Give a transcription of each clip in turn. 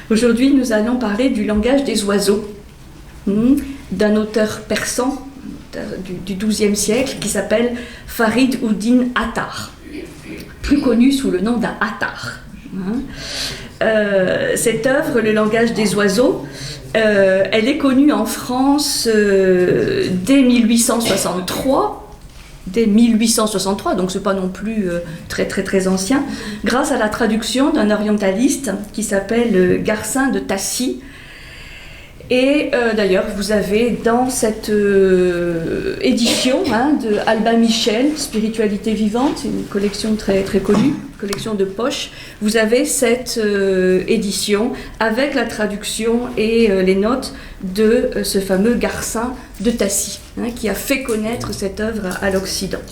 Aujourd'hui, nous allons parler du langage des oiseaux, d'un auteur persan du XIIe siècle qui s'appelle Farid ud-Din Attar, plus connu sous le nom d'Attar. Cette œuvre, Le langage des oiseaux, elle est connue en France dès 1863. Dès 1863, donc ce n'est pas non plus très ancien, grâce à la traduction d'un orientaliste qui s'appelle Garcin de Tassy. Et d'ailleurs, vous avez dans cette édition de Albin Michel, Spiritualité vivante, une collection très connue, collection de poche, vous avez cette édition avec la traduction et les notes de ce fameux Garcin de Tassy, qui a fait connaître cette œuvre à l'Occident.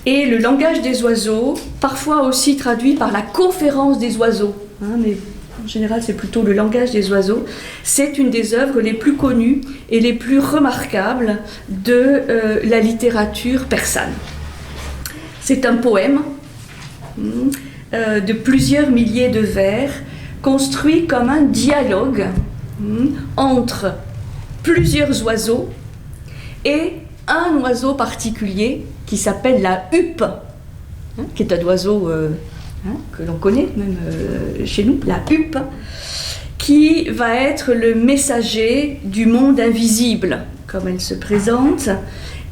Et le langage des oiseaux, parfois aussi traduit par la conférence des oiseaux, mais en général c'est plutôt le langage des oiseaux, c'est une des œuvres les plus connues et les plus remarquables de la littérature persane. C'est un poème de plusieurs milliers de vers, construit comme un dialogue entre plusieurs oiseaux et un oiseau particulier qui s'appelle la huppe, qui est un oiseau que l'on connaît même chez nous, la huppe, qui va être le messager du monde invisible, comme elle se présente,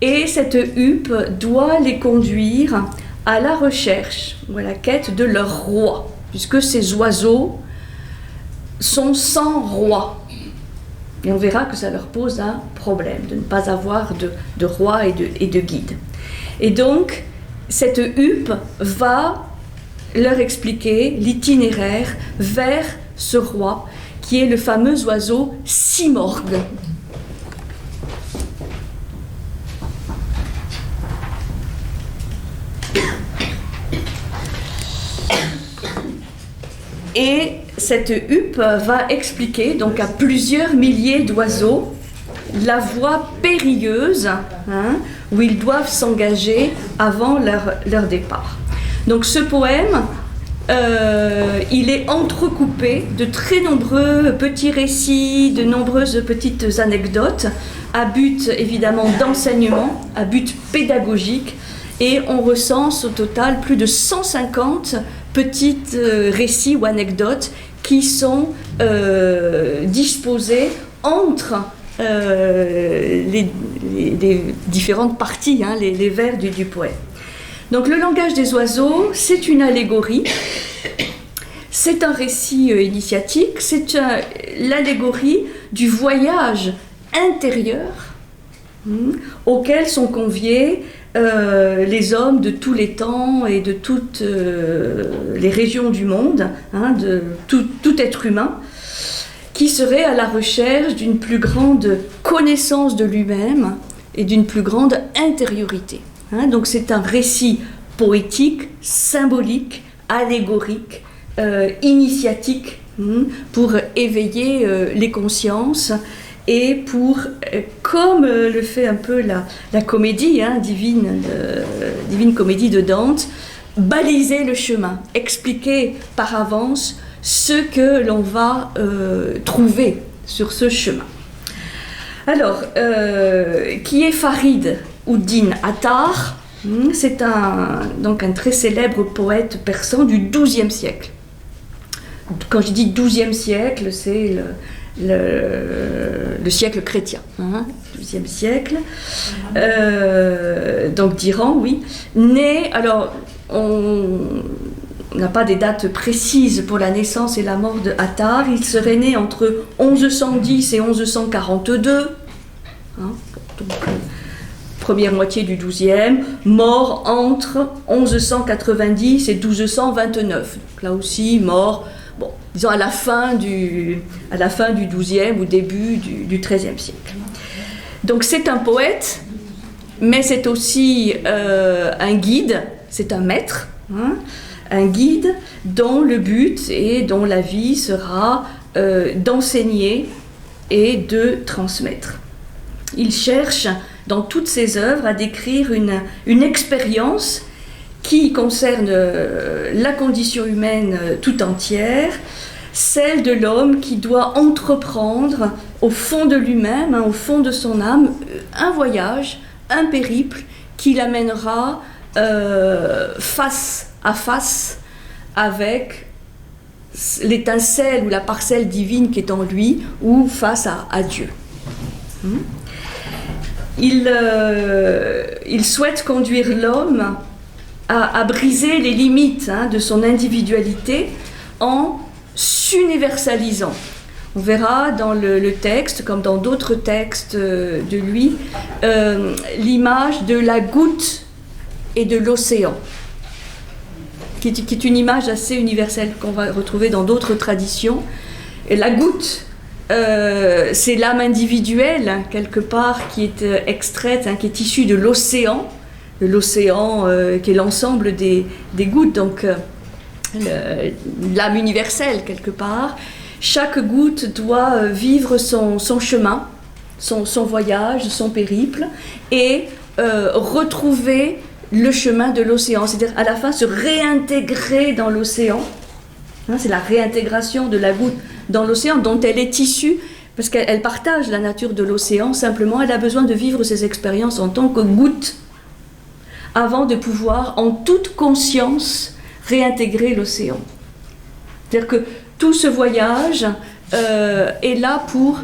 et cette huppe doit les conduire à la recherche ou à la quête de leur roi, puisque ces oiseaux sont sans roi. Et on verra que ça leur pose un problème de ne pas avoir de roi et de guide. Et donc, cette huppe va leur expliquer l'itinéraire vers ce roi, qui est le fameux oiseau simorgue. Et cette huppe va expliquer donc à plusieurs milliers d'oiseaux la voie périlleuse où ils doivent s'engager avant leur départ. Donc ce poème, il est entrecoupé de très nombreux petits récits, de nombreuses petites anecdotes, à but évidemment d'enseignement, à but pédagogique, et on recense au total plus de 150 petites récits ou anecdotes qui sont disposés entre les différentes parties, les vers du poème. Donc le langage des oiseaux, c'est une allégorie, c'est un récit initiatique, c'est l'allégorie du voyage intérieur auquel sont conviés les hommes de tous les temps et de toutes les régions du monde, de tout être humain, qui serait à la recherche d'une plus grande connaissance de lui-même et d'une plus grande intériorité. Donc c'est un récit poétique, symbolique, allégorique, initiatique, pour éveiller les consciences et pour, comme le fait un peu la comédie divine comédie de Dante, baliser le chemin, expliquer par avance ce que l'on va trouver sur ce chemin. Alors, qui est Farid ud-Din Attar? C'est donc un très célèbre poète persan du XIIe siècle. Quand je dis XIIe siècle, c'est le siècle chrétien, XIIe siècle, donc d'Iran, oui. Né, alors, on n'a pas des dates précises pour la naissance et la mort de Attar. Il serait né entre 1110 et 1142, donc première moitié du XIIe, mort entre 1190 et 1229. Donc là aussi, mort, disons à la fin du XIIe ou début du XIIIe siècle. Donc c'est un poète, mais c'est aussi un guide, c'est un maître, un guide dont le but et dont la vie sera d'enseigner et de transmettre. Il cherche dans toutes ses œuvres à décrire une expérience qui concerne la condition humaine tout entière, celle de l'homme qui doit entreprendre au fond de lui-même, au fond de son âme, un voyage, un périple qui l'amènera face à face avec l'étincelle ou la parcelle divine qui est en lui, ou face à Dieu. Il souhaite conduire l'homme à briser les limites de son individualité en s'universalisant. On verra dans le texte, comme dans d'autres textes de lui, l'image de la goutte et de l'océan, qui est une image assez universelle qu'on va retrouver dans d'autres traditions. Et la goutte, c'est l'âme individuelle, quelque part, qui est extraite, qui est issue de l'océan qui est l'ensemble des gouttes, donc l'âme universelle, quelque part. Chaque goutte doit vivre son chemin, son voyage, son périple, et retrouver le chemin de l'océan, c'est-à-dire à la fin se réintégrer dans l'océan. C'est la réintégration de la goutte dans l'océan dont elle est issue, parce qu'elle partage la nature de l'océan, simplement elle a besoin de vivre ses expériences en tant que goutte avant de pouvoir en toute conscience réintégrer l'océan. C'est-à-dire que tout ce voyage est là pour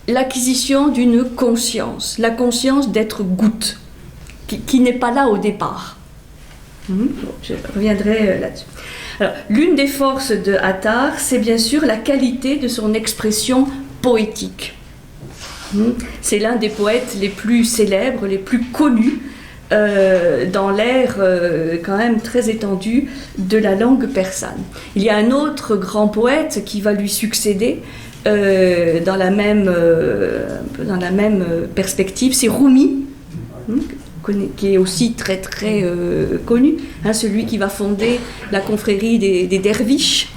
l'acquisition d'une conscience, la conscience d'être goutte, qui n'est pas là au départ. Je reviendrai là-dessus. Alors, l'une des forces de Attar, c'est bien sûr la qualité de son expression poétique. C'est l'un des poètes les plus célèbres, les plus connus dans l'ère quand même très étendue de la langue persane. Il y a un autre grand poète qui va lui succéder dans la même perspective, c'est Rumi, qui est aussi très très connu, celui qui va fonder la confrérie des derviches.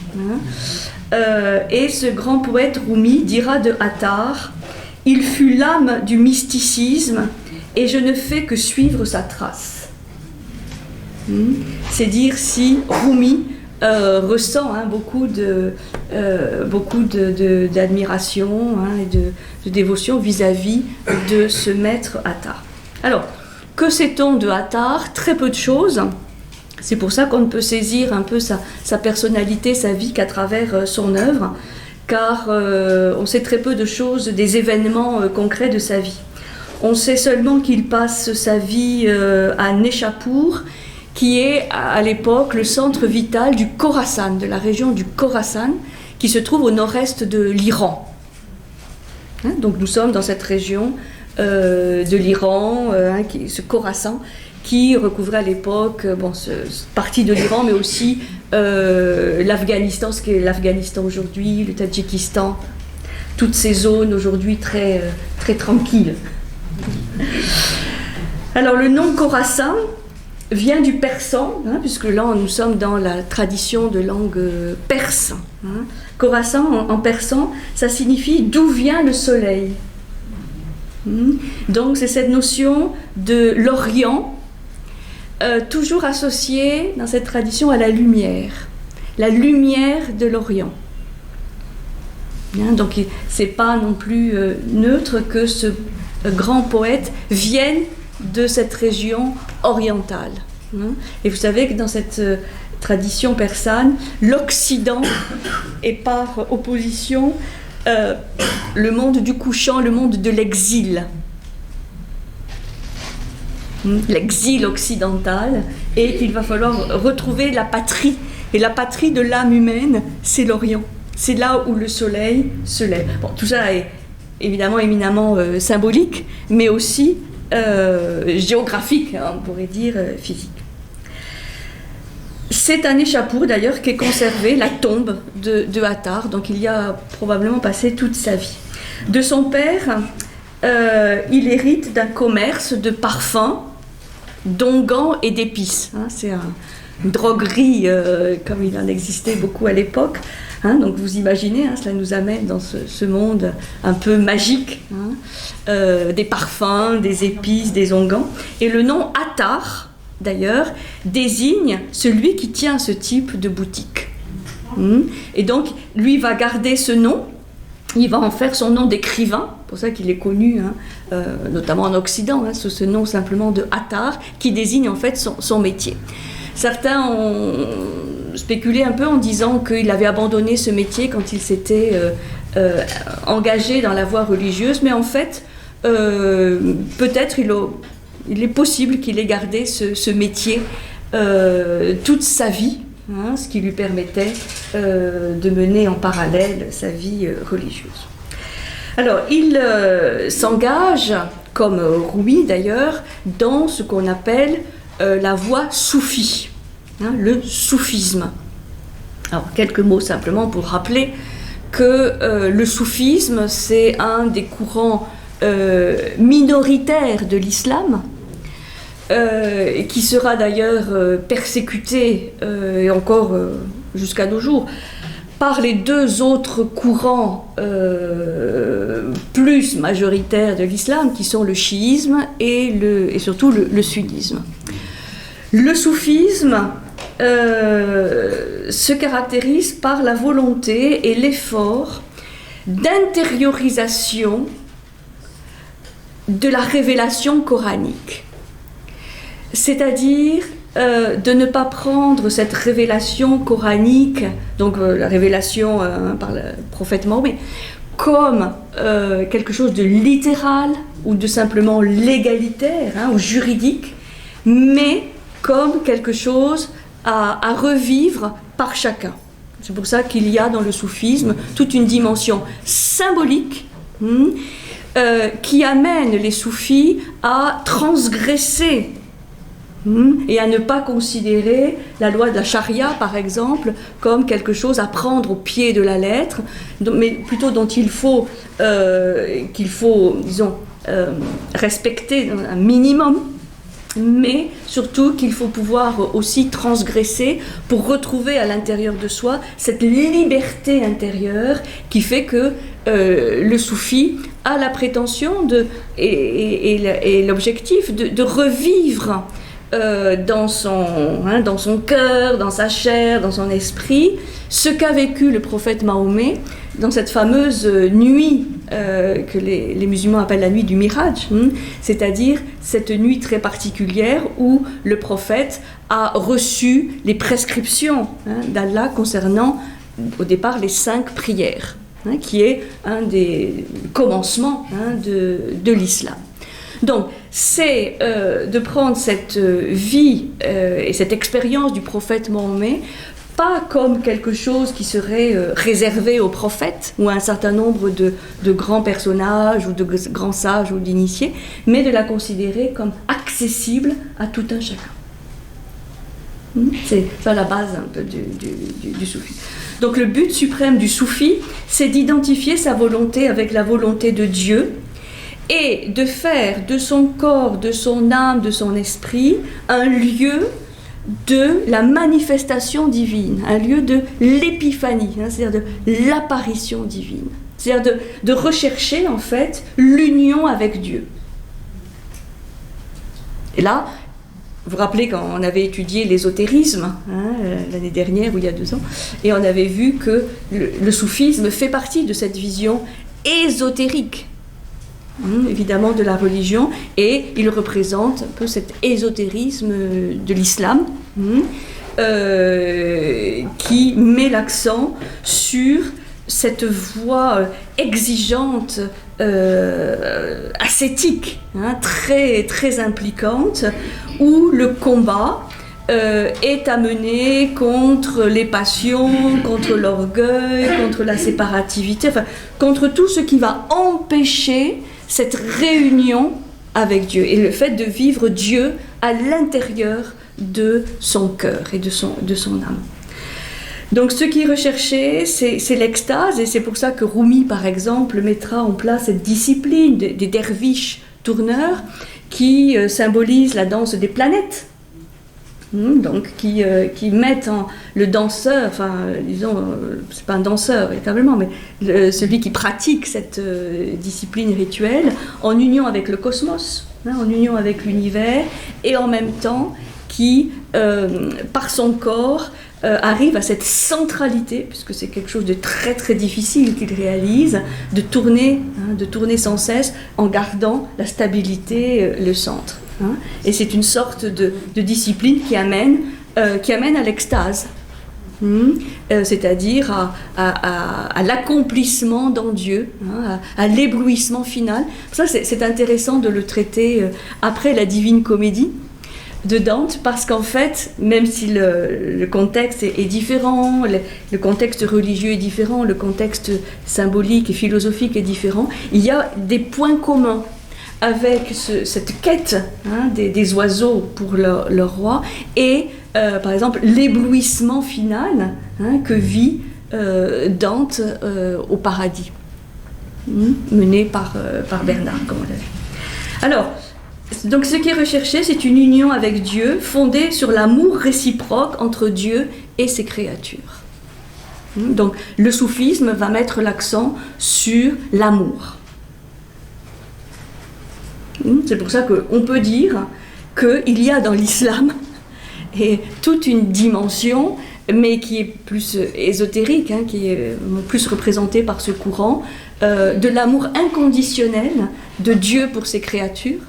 Et ce grand poète Rumi dira de Attar: « Il fut l'âme du mysticisme et je ne fais que suivre sa trace. » C'est dire si Rumi ressent beaucoup d'admiration et de dévotion vis-à-vis de ce maître Attar. Alors, que sait-on de Attar? Très peu de choses. C'est pour ça qu'on ne peut saisir un peu sa personnalité, sa vie qu'à travers son œuvre, car on sait très peu de choses, des événements concrets de sa vie. On sait seulement qu'il passe sa vie à Nishapur, qui est à l'époque le centre vital du Khorasan, de la région du Khorasan, qui se trouve au nord-est de l'Iran. Donc nous sommes dans cette région de l'Iran, ce Khorasan, qui recouvrait à l'époque cette partie de l'Iran, mais aussi l'Afghanistan, ce qu'est l'Afghanistan aujourd'hui, le Tadjikistan, toutes ces zones aujourd'hui très, très tranquilles. Alors le nom Khorasan vient du persan, puisque là nous sommes dans la tradition de langue perse. Khorasan en persan, ça signifie d'où vient le soleil. Donc c'est cette notion de l'Orient, toujours associée dans cette tradition à la lumière de l'Orient. Donc c'est pas non plus neutre que ce grand poète vienne de cette région orientale. Et vous savez que dans cette tradition persane, l'Occident est par opposition le monde du couchant, le monde de l'exil. L'exil occidental, et qu'il va falloir retrouver la patrie. Et la patrie de l'âme humaine, c'est l'Orient. C'est là où le soleil se lève. Bon, tout ça est évidemment éminemment symbolique, mais aussi géographique, on pourrait dire physique. C'est à Nishapur d'ailleurs qu'est conservée la tombe de Attar, donc il y a probablement passé toute sa vie. De son père, il hérite d'un commerce de parfums, d'onguents et d'épices. C'est une droguerie comme il en existait beaucoup à l'époque. Donc vous imaginez, cela nous amène dans ce monde un peu magique, des parfums, des épices, des onguents. Et le nom Attar, d'ailleurs, désigne celui qui tient ce type de boutique. Et donc, lui va garder ce nom, il va en faire son nom d'écrivain, pour ça qu'il est connu, notamment en Occident, sous ce nom simplement de Attar, qui désigne en fait son métier. Certains ont spéculé un peu en disant qu'il avait abandonné ce métier quand il s'était engagé dans la voie religieuse, mais en fait, peut-être il est possible qu'il ait gardé ce métier toute sa vie, ce qui lui permettait de mener en parallèle sa vie religieuse. Alors, il s'engage, comme Rumi d'ailleurs, dans ce qu'on appelle la voie soufie, le soufisme. Alors, quelques mots simplement pour rappeler que le soufisme, c'est un des courants minoritaires de l'islam, qui sera d'ailleurs persécuté, et encore jusqu'à nos jours, par les deux autres courants plus majoritaires de l'islam, qui sont le chiisme et surtout le sunnisme. Le soufisme se caractérise par la volonté et l'effort d'intériorisation de la révélation coranique. C'est-à-dire de ne pas prendre cette révélation coranique, donc la révélation par le prophète Mahomet, comme quelque chose de littéral ou de simplement légalitaire ou juridique, mais comme quelque chose à revivre par chacun. C'est pour ça qu'il y a dans le soufisme toute une dimension symbolique qui amène les soufis à transgresser et à ne pas considérer la loi de la charia, par exemple, comme quelque chose à prendre au pied de la lettre, mais plutôt dont qu'il faut, disons, respecter un minimum, mais surtout qu'il faut pouvoir aussi transgresser pour retrouver à l'intérieur de soi cette liberté intérieure qui fait que le soufi a la prétention et l'objectif de revivre dans son cœur, dans sa chair, dans son esprit, ce qu'a vécu le prophète Mahomet dans cette fameuse nuit que les musulmans appellent la nuit du Miraj, c'est-à-dire cette nuit très particulière où le prophète a reçu les prescriptions d'Allah concernant au départ les 5 prières, qui est un des commencements de l'islam. Donc, c'est de prendre cette vie et cette expérience du prophète Mahomet, pas comme quelque chose qui serait réservé aux prophètes ou à un certain nombre de grands personnages ou de grands sages ou d'initiés, mais de la considérer comme accessible à tout un chacun. C'est ça la base un peu du soufi. Donc le but suprême du soufi, c'est d'identifier sa volonté avec la volonté de Dieu, et de faire de son corps, de son âme, de son esprit, un lieu de la manifestation divine, un lieu de l'épiphanie, c'est-à-dire de l'apparition divine. C'est-à-dire de rechercher en fait l'union avec Dieu. Et là, vous vous rappelez quand on avait étudié l'ésotérisme, l'année dernière ou il y a 2 ans, et on avait vu que le soufisme fait partie de cette vision ésotérique, évidemment de la religion, et il représente un peu cet ésotérisme de l'islam qui met l'accent sur cette voie exigeante, ascétique, très, très impliquante, où le combat est amené contre les passions, contre l'orgueil, contre la séparativité, enfin, contre tout ce qui va empêcher cette réunion avec Dieu et le fait de vivre Dieu à l'intérieur de son cœur et de son âme. Donc ce qui est recherché, c'est l'extase, et c'est pour ça que Rumi, par exemple, mettra en place cette discipline des derviches tourneurs qui symbolise la danse des planètes. Donc qui mettent le danseur, enfin disons, c'est pas un danseur véritablement, mais celui qui pratique cette discipline rituelle en union avec le cosmos, en union avec l'univers, et en même temps qui, par son corps, arrive à cette centralité, puisque c'est quelque chose de très très difficile qu'il réalise, de tourner sans cesse en gardant la stabilité, le centre. Et c'est une sorte de discipline qui amène à l'extase. C'est-à-dire à l'accomplissement dans Dieu, à l'éblouissement final. Ça, c'est intéressant de le traiter après la Divine Comédie de Dante, parce qu'en fait, même si le contexte est différent, le contexte religieux est différent, le contexte symbolique et philosophique est différent, il y a des points communs avec cette quête des oiseaux pour leur roi et par exemple l'éblouissement final que vit Dante au paradis, mené par Bernard, comme on l'a vu. Alors, donc ce qui est recherché, c'est une union avec Dieu fondée sur l'amour réciproque entre Dieu et ses créatures. Donc le soufisme va mettre l'accent sur l'amour. C'est pour ça qu'on peut dire qu'il y a dans l'islam toute une dimension, mais qui est plus ésotérique, qui est plus représentée par ce courant, de l'amour inconditionnel de Dieu pour ses créatures,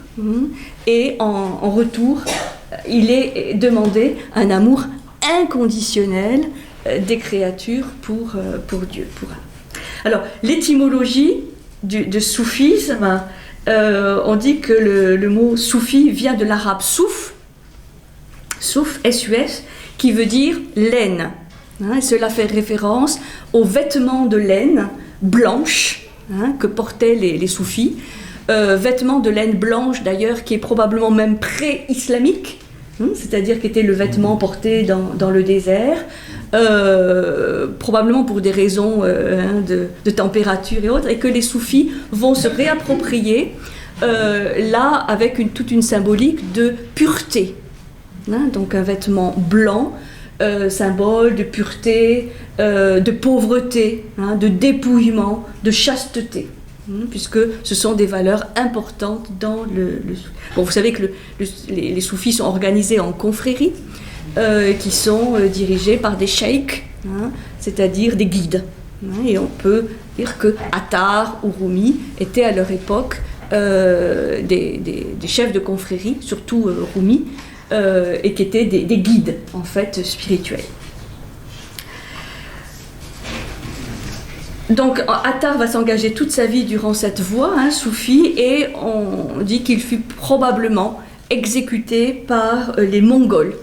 et en retour, il est demandé un amour inconditionnel des créatures pour Dieu. Alors, l'étymologie de soufisme, on dit que le mot soufi vient de l'arabe souf, S-U-S, qui veut dire laine. Cela fait référence aux vêtements de laine blanche que portaient les soufis, vêtements de laine blanche d'ailleurs qui est probablement même pré-islamique, c'est-à-dire qui était le vêtement porté dans le désert, probablement pour des raisons de température et autres, et que les soufis vont se réapproprier là avec toute une symbolique de pureté. Donc un vêtement blanc, symbole de pureté, de pauvreté, de dépouillement, de chasteté, puisque ce sont des valeurs importantes dans le Bon, vous savez que les soufis sont organisés en confréries, qui sont dirigés par des cheikh, c'est-à-dire des guides. Et on peut dire que Attar ou Rumi étaient à leur époque des chefs de confrérie, surtout Rumi, et qui étaient des guides en fait spirituels. Donc Attar va s'engager toute sa vie durant cette voie soufie, et on dit qu'il fut probablement exécuté par les Mongols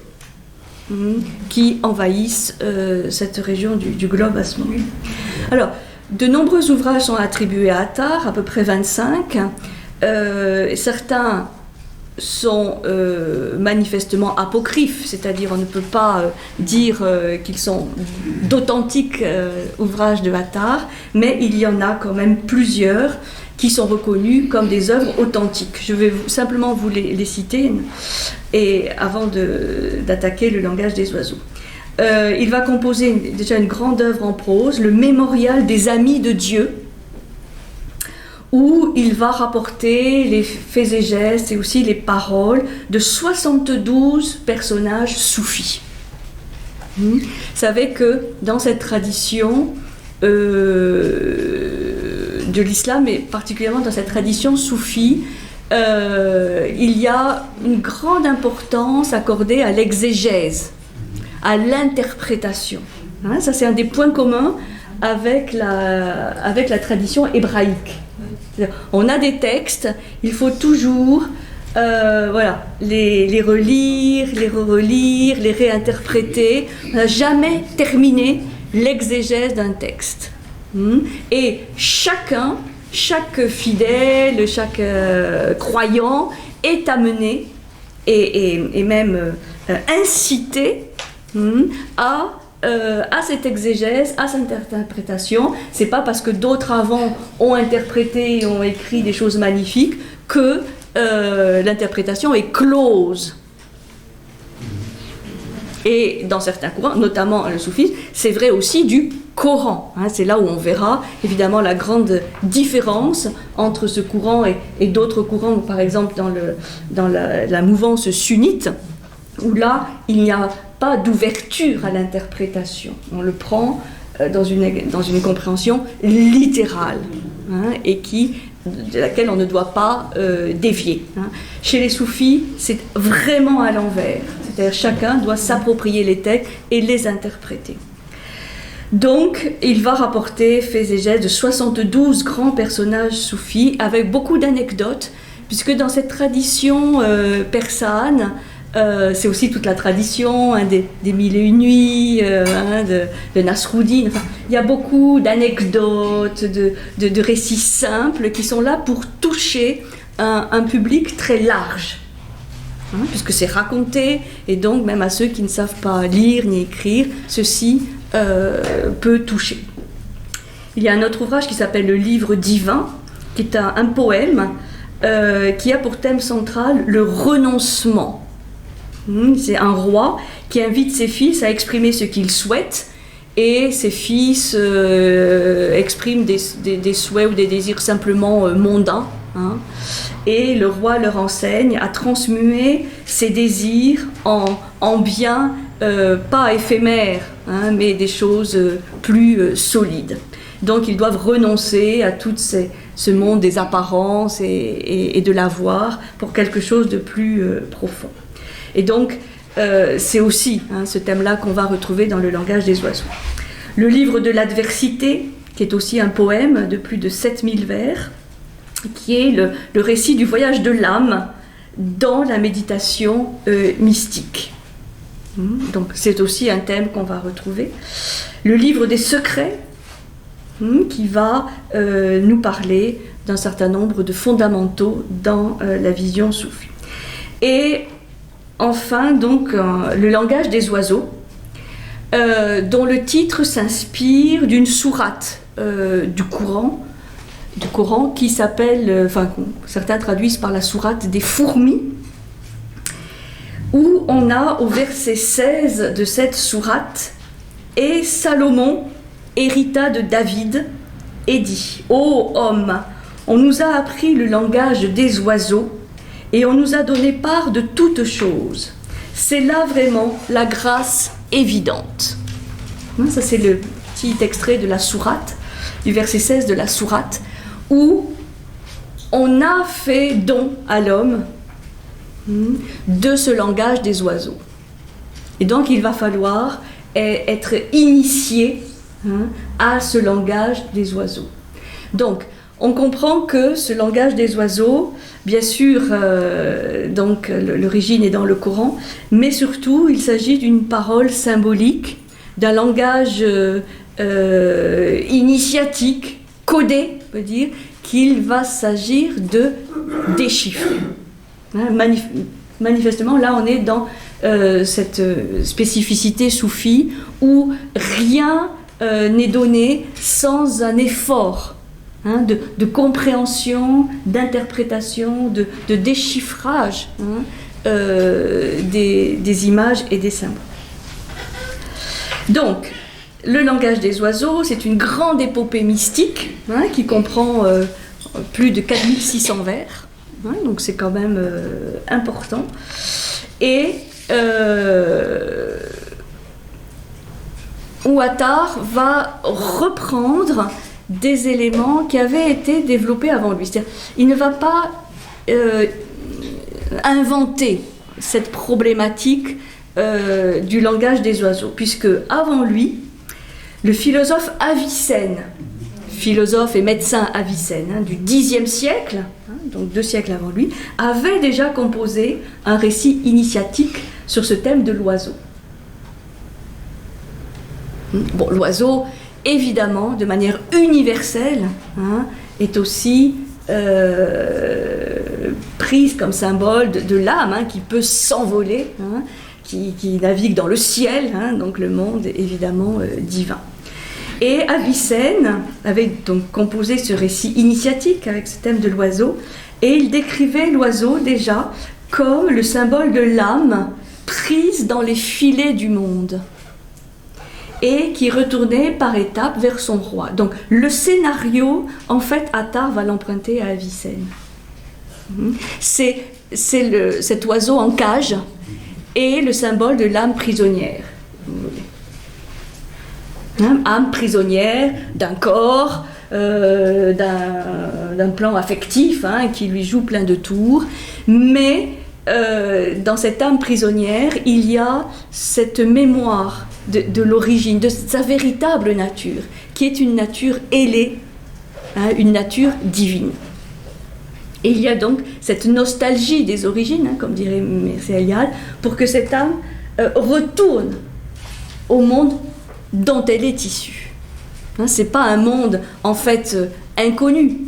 qui envahissent cette région du globe à ce moment. Alors, de nombreux ouvrages sont attribués à Attar, à peu près 25. Certains sont manifestement apocryphes, c'est-à-dire on ne peut pas dire qu'ils sont d'authentiques ouvrages de Attar, mais il y en a quand même plusieurs qui sont reconnus comme des œuvres authentiques. Je vais simplement vous les citer, et avant d'attaquer le langage des oiseaux. Il va composer déjà une grande œuvre en prose, le Mémorial des Amis de Dieu, où il va rapporter les faits et gestes et aussi les paroles de 72 personnages soufis. Vous savez que dans cette tradition de l'islam, et particulièrement dans cette tradition soufie, il y a une grande importance accordée à l'exégèse, à l'interprétation. Ça, c'est un des points communs avec la tradition hébraïque. On a des textes, il faut toujours les relire, les relire, les réinterpréter. On n'a jamais terminé l'exégèse d'un texte. Et chaque fidèle, chaque croyant est amené et même incité à cette exégèse, à cette interprétation. C'est pas parce que d'autres avant ont interprété et ont écrit des choses magnifiques que l'interprétation est close. Et dans certains courants, notamment le soufisme, c'est vrai aussi du Coran. C'est là où on verra évidemment la grande différence entre ce courant et d'autres courants, par exemple dans la mouvance sunnite, où là il n'y a pas d'ouverture à l'interprétation. On le prend dans une compréhension littérale, hein, et de laquelle on ne doit pas dévier. Hein. Chez les soufis, c'est vraiment à l'envers. C'est-à-dire chacun doit s'approprier les textes et les interpréter. Donc, il va rapporter faits et gestes de 72 grands personnages soufis avec beaucoup d'anecdotes, puisque dans cette tradition persane, c'est aussi toute la tradition, hein, des Mille et une nuits, hein, de Nasruddin. Enfin, il y a beaucoup d'anecdotes, de récits simples qui sont là pour toucher un public très large, hein, puisque c'est raconté, et donc même à ceux qui ne savent pas lire ni écrire, ceci peut toucher. Il y a un autre ouvrage qui s'appelle Le Livre divin, qui est un poème qui a pour thème central le renoncement. C'est un roi qui invite ses fils à exprimer ce qu'ils souhaitent, et ses fils expriment des souhaits ou des désirs simplement mondains, hein, et le roi leur enseigne à transmuer ces désirs en biens pas éphémères, hein, mais des choses plus solides. Donc ils doivent renoncer à tout ce monde des apparences et de l'avoir pour quelque chose de plus profond. Et donc, c'est aussi, hein, ce thème-là qu'on va retrouver dans le langage des oiseaux. Le livre de l'adversité, qui est aussi un poème de plus de 7000 vers, qui est le récit du voyage de l'âme dans la méditation mystique. Donc, c'est aussi un thème qu'on va retrouver. Le livre des secrets, qui va nous parler d'un certain nombre de fondamentaux dans la vision soufie. Et enfin, donc, le langage des oiseaux, dont le titre s'inspire d'une sourate du Coran qui s'appelle, enfin, certains traduisent par la sourate des fourmis, où on a au verset 16 de cette sourate « Et Salomon hérita de David et dit « Ô homme, on nous a appris le langage des oiseaux, et on nous a donné part de toutes choses. C'est là vraiment la grâce évidente. » Ça, c'est le petit extrait de la sourate, du verset 16 de la sourate, où on a fait don à l'homme de ce langage des oiseaux. Et donc, il va falloir être initié, hein, à ce langage des oiseaux. Donc, on comprend que ce langage des oiseaux, bien sûr, donc l'origine est dans le Coran, mais surtout, il s'agit d'une parole symbolique, d'un langage initiatique, codé, on peut dire, qu'il va s'agir de déchiffrer. Hein, manifestement, là, on est dans cette spécificité soufie où rien n'est donné sans un effort, hein, de compréhension, d'interprétation, de déchiffrage, hein, des images et des symboles. Donc, le langage des oiseaux, c'est une grande épopée mystique, hein, qui comprend plus de 4600 vers, hein, donc c'est quand même important. Et Ouattar va reprendre des éléments qui avaient été développés avant lui. C'est-à-dire, il ne va pas inventer cette problématique du langage des oiseaux, puisque avant lui, le philosophe Avicenne, philosophe et médecin Avicenne, hein, du Xe siècle, hein, donc 2 siècles avant lui, avait déjà composé un récit initiatique sur ce thème de l'oiseau. Bon, l'oiseau, évidemment, de manière universelle, hein, est aussi prise comme symbole de l'âme, hein, qui peut s'envoler, hein, qui navigue dans le ciel, hein, donc le monde évidemment divin. Et Avicenne avait donc composé ce récit initiatique avec ce thème de l'oiseau, et il décrivait l'oiseau déjà comme le symbole de l'âme prise dans les filets du monde et qui retournait par étapes vers son roi. Donc le scénario, en fait, Attard va l'emprunter à Avicenne. C'est cet oiseau en cage, est le symbole de l'âme prisonnière. Âme prisonnière d'un corps, d'un plan affectif qui lui joue plein de tours, mais dans cette âme prisonnière, il y a cette mémoire de l'origine, de sa véritable nature, qui est une nature ailée, une nature divine. Et il y a donc cette nostalgie des origines, comme dirait Mircea Eliade, pour que cette âme retourne au monde dont elle est issue. Ce n'est pas un monde, en fait, inconnu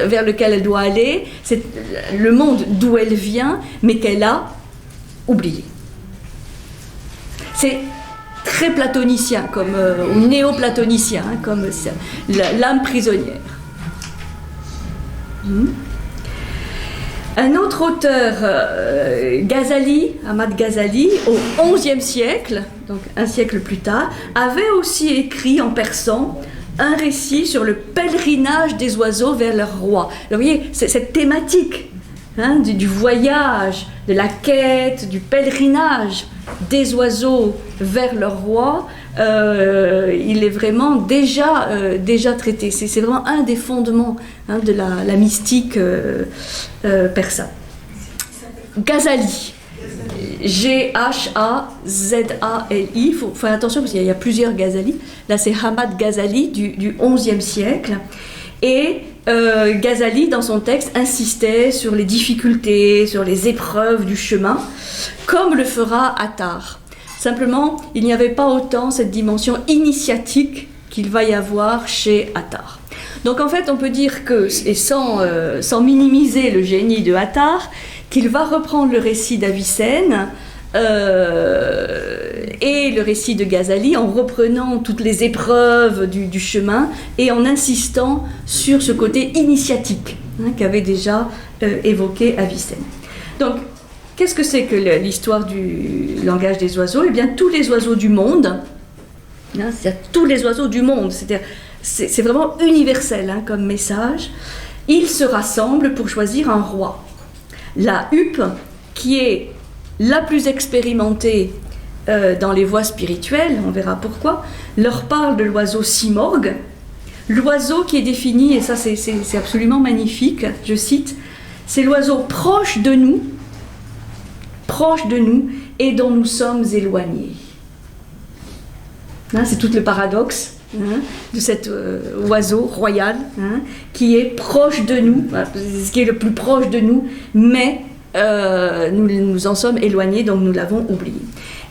vers lequel elle doit aller, c'est le monde d'où elle vient, mais qu'elle a oublié. C'est très platonicien, ou néo-platonicien, comme l'âme prisonnière. Un autre auteur, Ghazali, Ahmad Ghazali, au XIe siècle, donc un siècle plus tard, avait aussi écrit en persan un récit sur le pèlerinage des oiseaux vers leur roi. Alors, vous voyez, cette thématique du voyage, de la quête, du pèlerinage des oiseaux vers leur roi, il est vraiment déjà traité. C'est vraiment un des fondements de la mystique persane. Ghazali. G-H-A-Z-A-L-I. Il faut faire attention parce qu'il y a plusieurs Ghazali. Là, c'est Ahmad Ghazali du XIe siècle. Et Ghazali, dans son texte, insistait sur les difficultés, sur les épreuves du chemin, comme le fera Attar. Simplement, il n'y avait pas autant cette dimension initiatique qu'il va y avoir chez Attar. Donc en fait, on peut dire que, et sans minimiser le génie de Attar, qu'il va reprendre le récit d'Avicenne et le récit de Ghazali en reprenant toutes les épreuves du chemin et en insistant sur ce côté initiatique qu'avait déjà évoqué Avicenne. Donc, qu'est-ce que c'est que l'histoire du langage des oiseaux ? Eh bien, tous les oiseaux du monde, c'est-à-dire tous les oiseaux du monde, c'est vraiment universel comme message, ils se rassemblent pour choisir un roi. La huppe, qui est la plus expérimentée dans les voies spirituelles, on verra pourquoi, leur parle de l'oiseau simorgue, l'oiseau qui est défini, et ça c'est absolument magnifique, je cite, c'est l'oiseau proche de nous et dont nous sommes éloignés. C'est tout le paradoxe de cet oiseau royal qui est proche de nous, ce qui est le plus proche de nous, mais nous en sommes éloignés, donc nous l'avons oublié.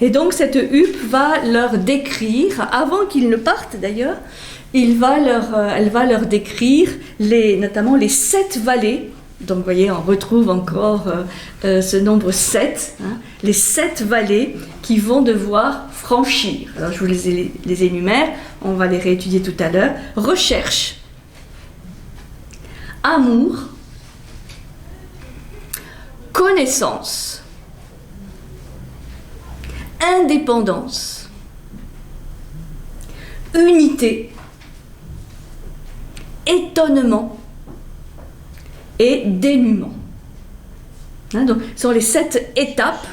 Et donc cette huppe va leur décrire, avant qu'ils ne partent d'ailleurs, elle va leur décrire notamment les 7 vallées. Donc vous voyez, on retrouve encore ce nombre 7, les 7 vallées qui vont devoir franchir. Alors je vous les énumère, on va les réétudier tout à l'heure. Recherche, amour, connaissance, indépendance, unité, étonnement et dénuement. Donc, ce sont les 7 étapes.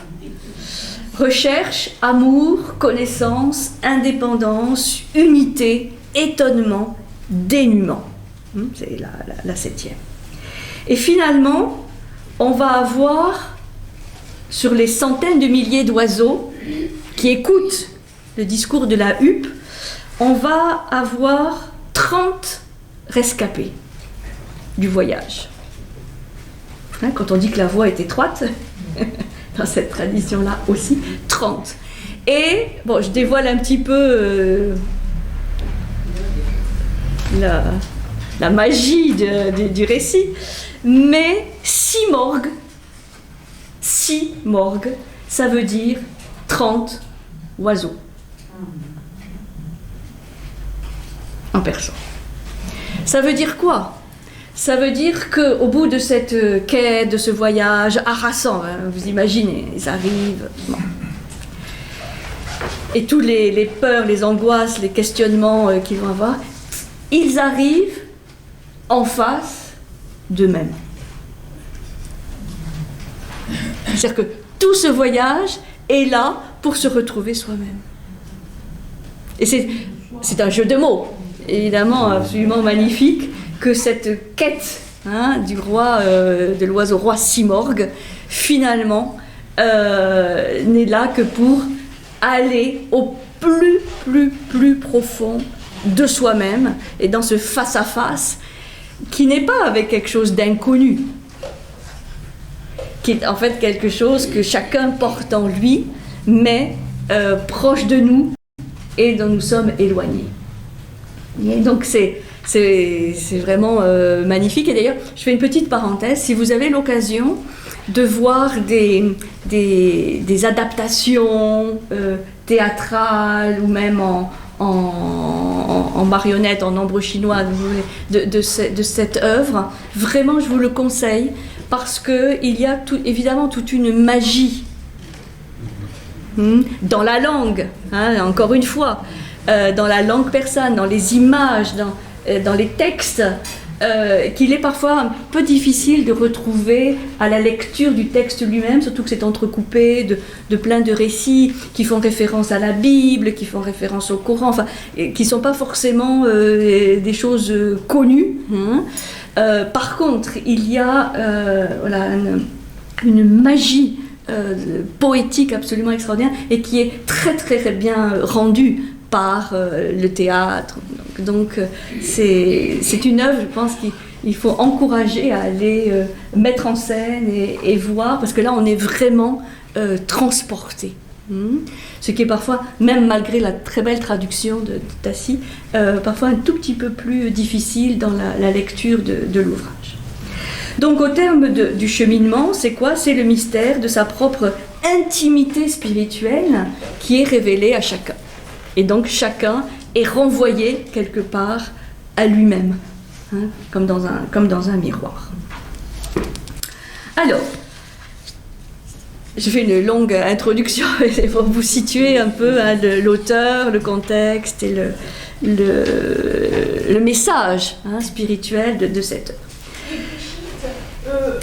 Recherche, amour, connaissance, indépendance, unité, étonnement, dénuement. C'est la 7e. Et finalement, on va avoir, sur les centaines de milliers d'oiseaux qui écoutent le discours de la huppe, on va avoir 30 rescapés du voyage. Quand on dit que la voie est étroite, dans cette tradition-là aussi, 30. Et, bon, je dévoile un petit peu la magie du récit, mais 6 morgues, ça veut dire 30 oiseaux. En persan. Ça veut dire quoi ? Ça veut dire qu'au bout de cette quête, de ce voyage harassant, vous imaginez, ils arrivent, bon. Et tous les peurs, les angoisses, les questionnements qu'ils vont avoir, ils arrivent en face d'eux-mêmes. C'est-à-dire que Tout ce voyage est là pour se retrouver soi-même. Et c'est un jeu de mots, évidemment absolument magnifique, que cette quête du roi, de l'oiseau roi Simorgue, finalement, n'est là que pour aller au plus profond de soi-même, et dans ce face-à-face, qui n'est pas avec quelque chose d'inconnu, qui est en fait quelque chose que chacun porte en lui, mais proche de nous, et dont nous sommes éloignés. Et donc c'est vraiment magnifique. Et d'ailleurs, je fais une petite parenthèse, si vous avez l'occasion de voir des adaptations théâtrales ou même en marionnette, en ombre chinoise, de cette œuvre, vraiment je vous le conseille, parce qu'il y a évidemment toute une magie dans la langue, encore une fois, dans la langue persane, dans les images, dans les textes, qu'il est parfois un peu difficile de retrouver à la lecture du texte lui-même, surtout que c'est entrecoupé de plein de récits qui font référence à la Bible, qui font référence au Coran, enfin, qui ne sont pas forcément des choses connues. Par contre, il y a voilà, une magie poétique absolument extraordinaire et qui est très très bien rendue par le théâtre. Donc c'est une œuvre, je pense, qu'il faut encourager à aller mettre en scène et voir, parce que là on est vraiment transporté. Ce qui est parfois, même malgré la très belle traduction de Tassi, parfois un tout petit peu plus difficile dans la lecture de l'ouvrage. Donc au terme du cheminement, c'est quoi? C'est le mystère de sa propre intimité spirituelle qui est révélé à chacun. Et donc chacun est renvoyé quelque part à lui-même, comme dans un miroir. Alors, je fais une longue introduction pour vous situer un peu l'auteur, le contexte et le message spirituel de cette œuvre.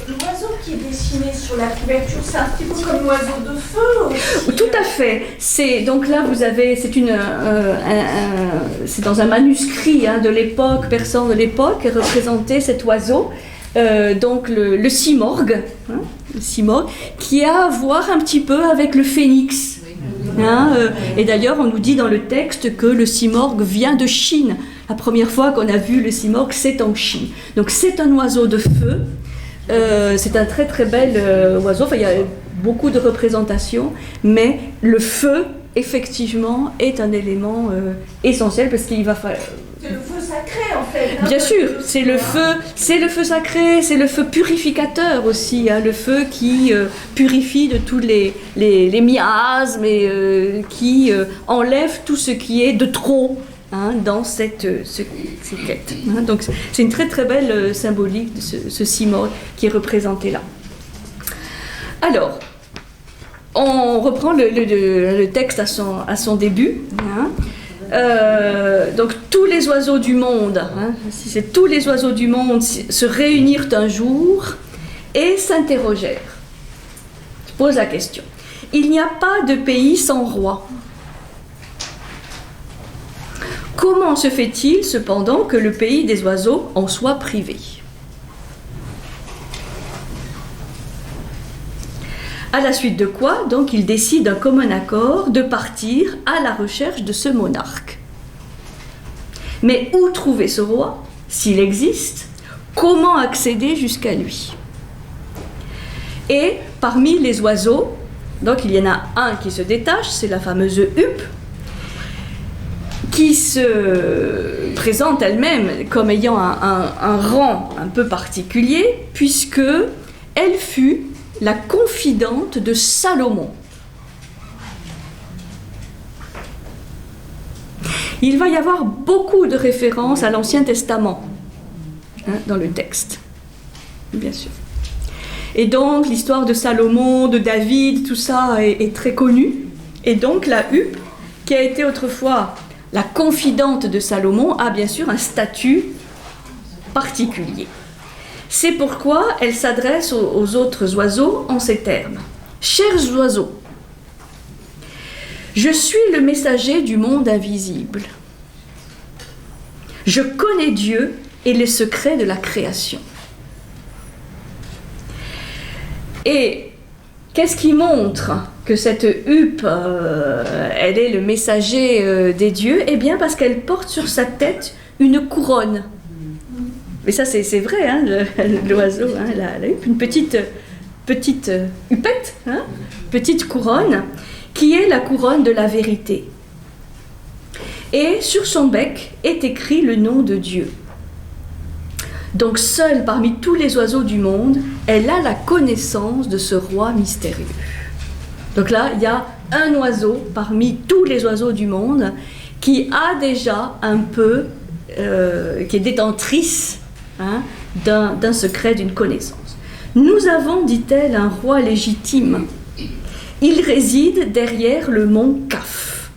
L'oiseau qui est dessiné sur la couverture, c'est un petit peu comme l'oiseau de feu aussi. Tout à fait. Donc là, vous avez, c'est dans un manuscrit de l'époque, persan de l'époque, représenté cet oiseau, donc le simorgue, le simorgue, qui a à voir un petit peu avec le phénix. Et d'ailleurs, on nous dit dans le texte que le simorgue vient de Chine. La première fois qu'on a vu le simorgue, c'est en Chine. Donc c'est un oiseau de feu. C'est un très très bel oiseau, il y a beaucoup de représentations, mais le feu, effectivement, est un élément essentiel, parce qu'il va falloir... C'est le feu sacré, en fait. Bien sûr, c'est le feu sacré, c'est le feu purificateur aussi, le feu qui purifie de tous les miasmes et qui enlève tout ce qui est de trop dans cette quête. Donc c'est une très très belle symbolique de ce simorgue qui est représenté là. Alors, on reprend le texte à son début. Donc tous les oiseaux du monde, c'est tous les oiseaux du monde se réunirent un jour et s'interrogèrent. Je pose la question. Il n'y a pas de pays sans roi. Comment se fait-il cependant que le pays des oiseaux en soit privé? À la suite de quoi, donc, ils décident d'un commun accord de partir à la recherche de ce monarque. Mais où trouver ce roi, s'il existe? Comment accéder jusqu'à lui? Et parmi les oiseaux, donc il y en a un qui se détache, c'est la fameuse huppe, qui se présente elle-même comme ayant un rang un peu particulier, puisque elle fut la confidente de Salomon. Il va y avoir beaucoup de références à l'Ancien Testament dans le texte, bien sûr. Et donc l'histoire de Salomon, de David, tout ça est très connu. Et donc la huppe, qui a été autrefois la confidente de Salomon, a bien sûr un statut particulier. C'est pourquoi elle s'adresse aux autres oiseaux en ces termes. « Chers oiseaux, je suis le messager du monde invisible. Je connais Dieu et les secrets de la création. Et qu'est-ce qui montre que cette huppe, elle est le messager des dieux? Eh bien, parce qu'elle porte sur sa tête une couronne. Mais ça, c'est vrai, hein, l'oiseau, hein, la huppe, une petite huppette, hein, petite couronne, qui est la couronne de la vérité. Et sur son bec est écrit le nom de Dieu. Donc seule parmi tous les oiseaux du monde, elle a la connaissance de ce roi mystérieux. Donc là, il y a un oiseau parmi tous les oiseaux du monde qui a déjà un peu, qui est détentrice, hein, d'un secret, d'une connaissance. Nous avons, dit-elle, un roi légitime. Il réside derrière le mont Kaf.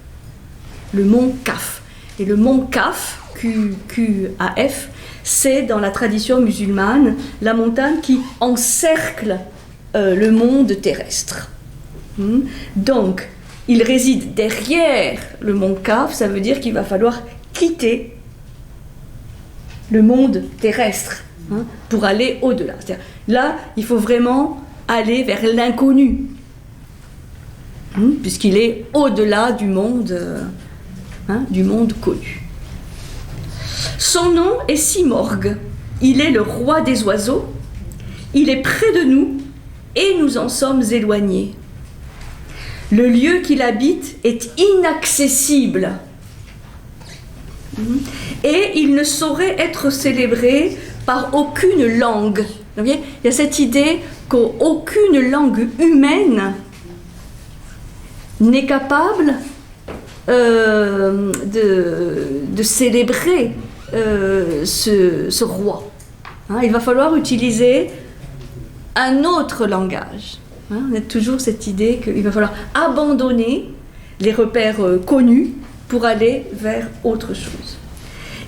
Le mont Kaf. Et le mont Kaf, Q-A-F, c'est dans la tradition musulmane la montagne qui encercle le monde terrestre. Donc, il réside derrière le mont Kaf, ça veut dire qu'il va falloir quitter le monde terrestre, hein, pour aller au-delà. C'est-à-dire, là, il faut vraiment aller vers l'inconnu, puisqu'il est au-delà du monde connu. Son nom est Simorgue. Il est le roi des oiseaux. Il est près de nous et nous en sommes éloignés. Le lieu qu'il habite est inaccessible. Et il ne saurait être célébré par aucune langue. Vous voyez, il y a cette idée qu'aucune langue humaine n'est capable de célébrer ce roi. Hein, il va falloir utiliser un autre langage. Hein, on a toujours cette idée qu'il va falloir abandonner les repères connus pour aller vers autre chose.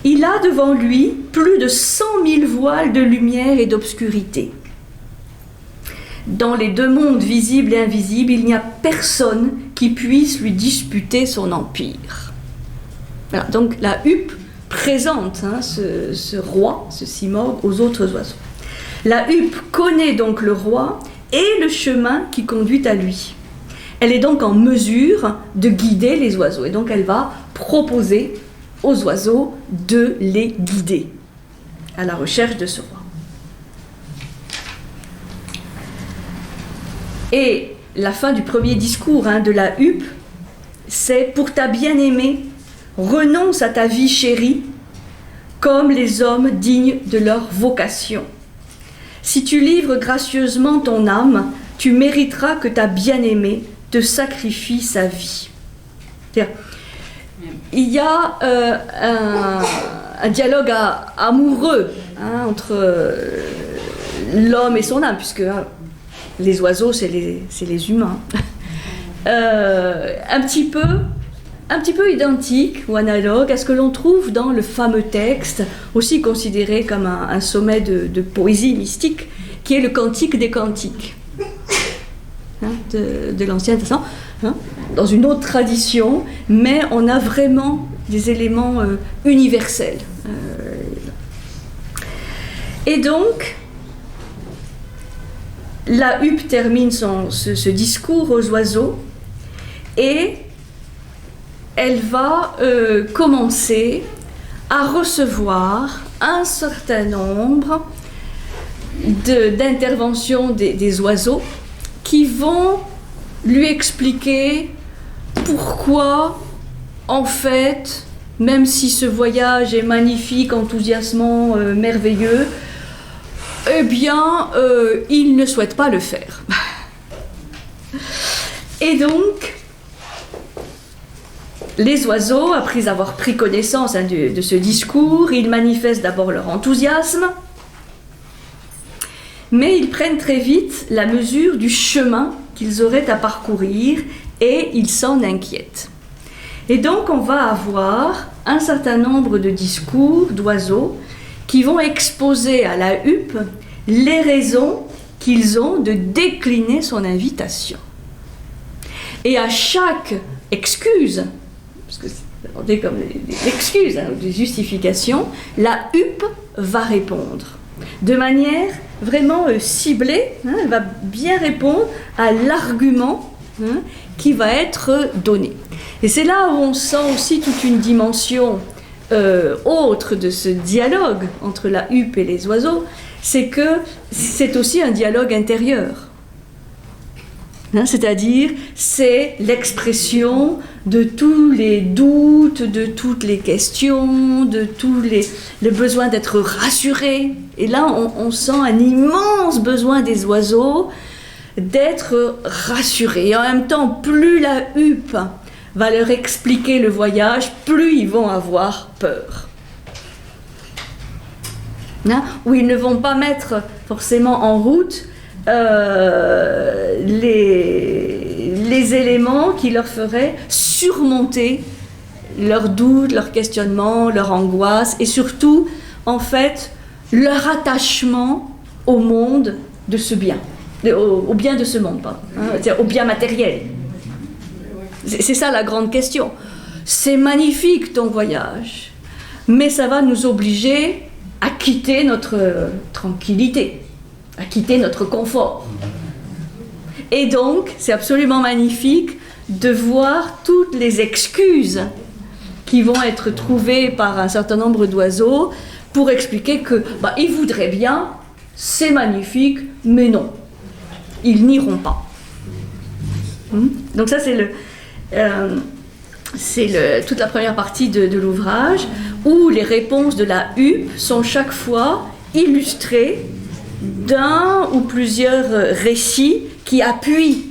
Il a devant lui plus de 100 000 voiles de lumière et d'obscurité. Dans les deux mondes visibles et invisibles, il n'y a personne qui puisse lui disputer son empire. Voilà, donc la huppe présente, hein, ce roi, ce Simorgue, aux autres oiseaux. La huppe connaît donc le roi et le chemin qui conduit à lui. Elle est donc en mesure de guider les oiseaux. Et donc elle va proposer aux oiseaux de les guider à la recherche de ce roi. Et la fin du premier discours, hein, de la huppe, c'est « Pour ta bien-aimée, renonce à ta vie chérie, comme les hommes dignes de leur vocation. Si tu livres gracieusement ton âme, tu mériteras que ta bien-aimée te sacrifie sa vie. » C'est-à-dire, il y a un dialogue amoureux, hein, entre l'homme et son âme, puisque les oiseaux, c'est les humains. Un petit peu identique ou analogue à ce que l'on trouve dans le fameux texte, aussi considéré comme un sommet de poésie mystique, qui est le Cantique des Cantiques, hein, de l'Ancien Testament, hein, dans une autre tradition, mais on a vraiment des éléments universels. Et donc, la huppe termine ce discours aux oiseaux et elle va commencer à recevoir un certain nombre d'interventions des oiseaux qui vont lui expliquer pourquoi, en fait, même si ce voyage est magnifique, enthousiasmant, merveilleux, eh bien, il ne souhaite pas le faire. Et donc, les oiseaux, après avoir pris connaissance, hein, de ce discours, ils manifestent d'abord leur enthousiasme, mais ils prennent très vite la mesure du chemin qu'ils auraient à parcourir et ils s'en inquiètent. Et donc, on va avoir un certain nombre de discours d'oiseaux qui vont exposer à la huppe les raisons qu'ils ont de décliner son invitation. Et à chaque excuse, parce que c'est comme l'excuse, hein, des justifications, la huppe va répondre de manière vraiment ciblée, hein, elle va bien répondre à l'argument, hein, qui va être donné. Et c'est là où on sent aussi toute une dimension autre de ce dialogue entre la huppe et les oiseaux, c'est que c'est aussi un dialogue intérieur. Hein, c'est-à-dire, c'est l'expression de tous les doutes, de toutes les questions, de tous le besoin d'être rassuré. Et là, on sent un immense besoin des oiseaux d'être rassurés. Et en même temps, plus la huppe va leur expliquer le voyage, plus ils vont avoir peur. Hein, où ils ne vont pas mettre forcément en route les éléments qui leur feraient surmonter leurs doutes, leurs questionnements, leur angoisse et surtout, en fait, leur attachement au monde de ce bien, au bien de ce monde, pardon, hein, c'est-à-dire au bien matériel. C'est ça la grande question. C'est magnifique ton voyage, mais ça va nous obliger à quitter notre tranquillité, à quitter notre confort. Et donc, c'est absolument magnifique de voir toutes les excuses qui vont être trouvées par un certain nombre d'oiseaux pour expliquer que ils voudraient bien, c'est magnifique, mais non, ils n'iront pas. Donc ça, c'est toute la première partie de l'ouvrage, où les réponses de la huppe sont chaque fois illustrées d'un ou plusieurs récits qui appuient.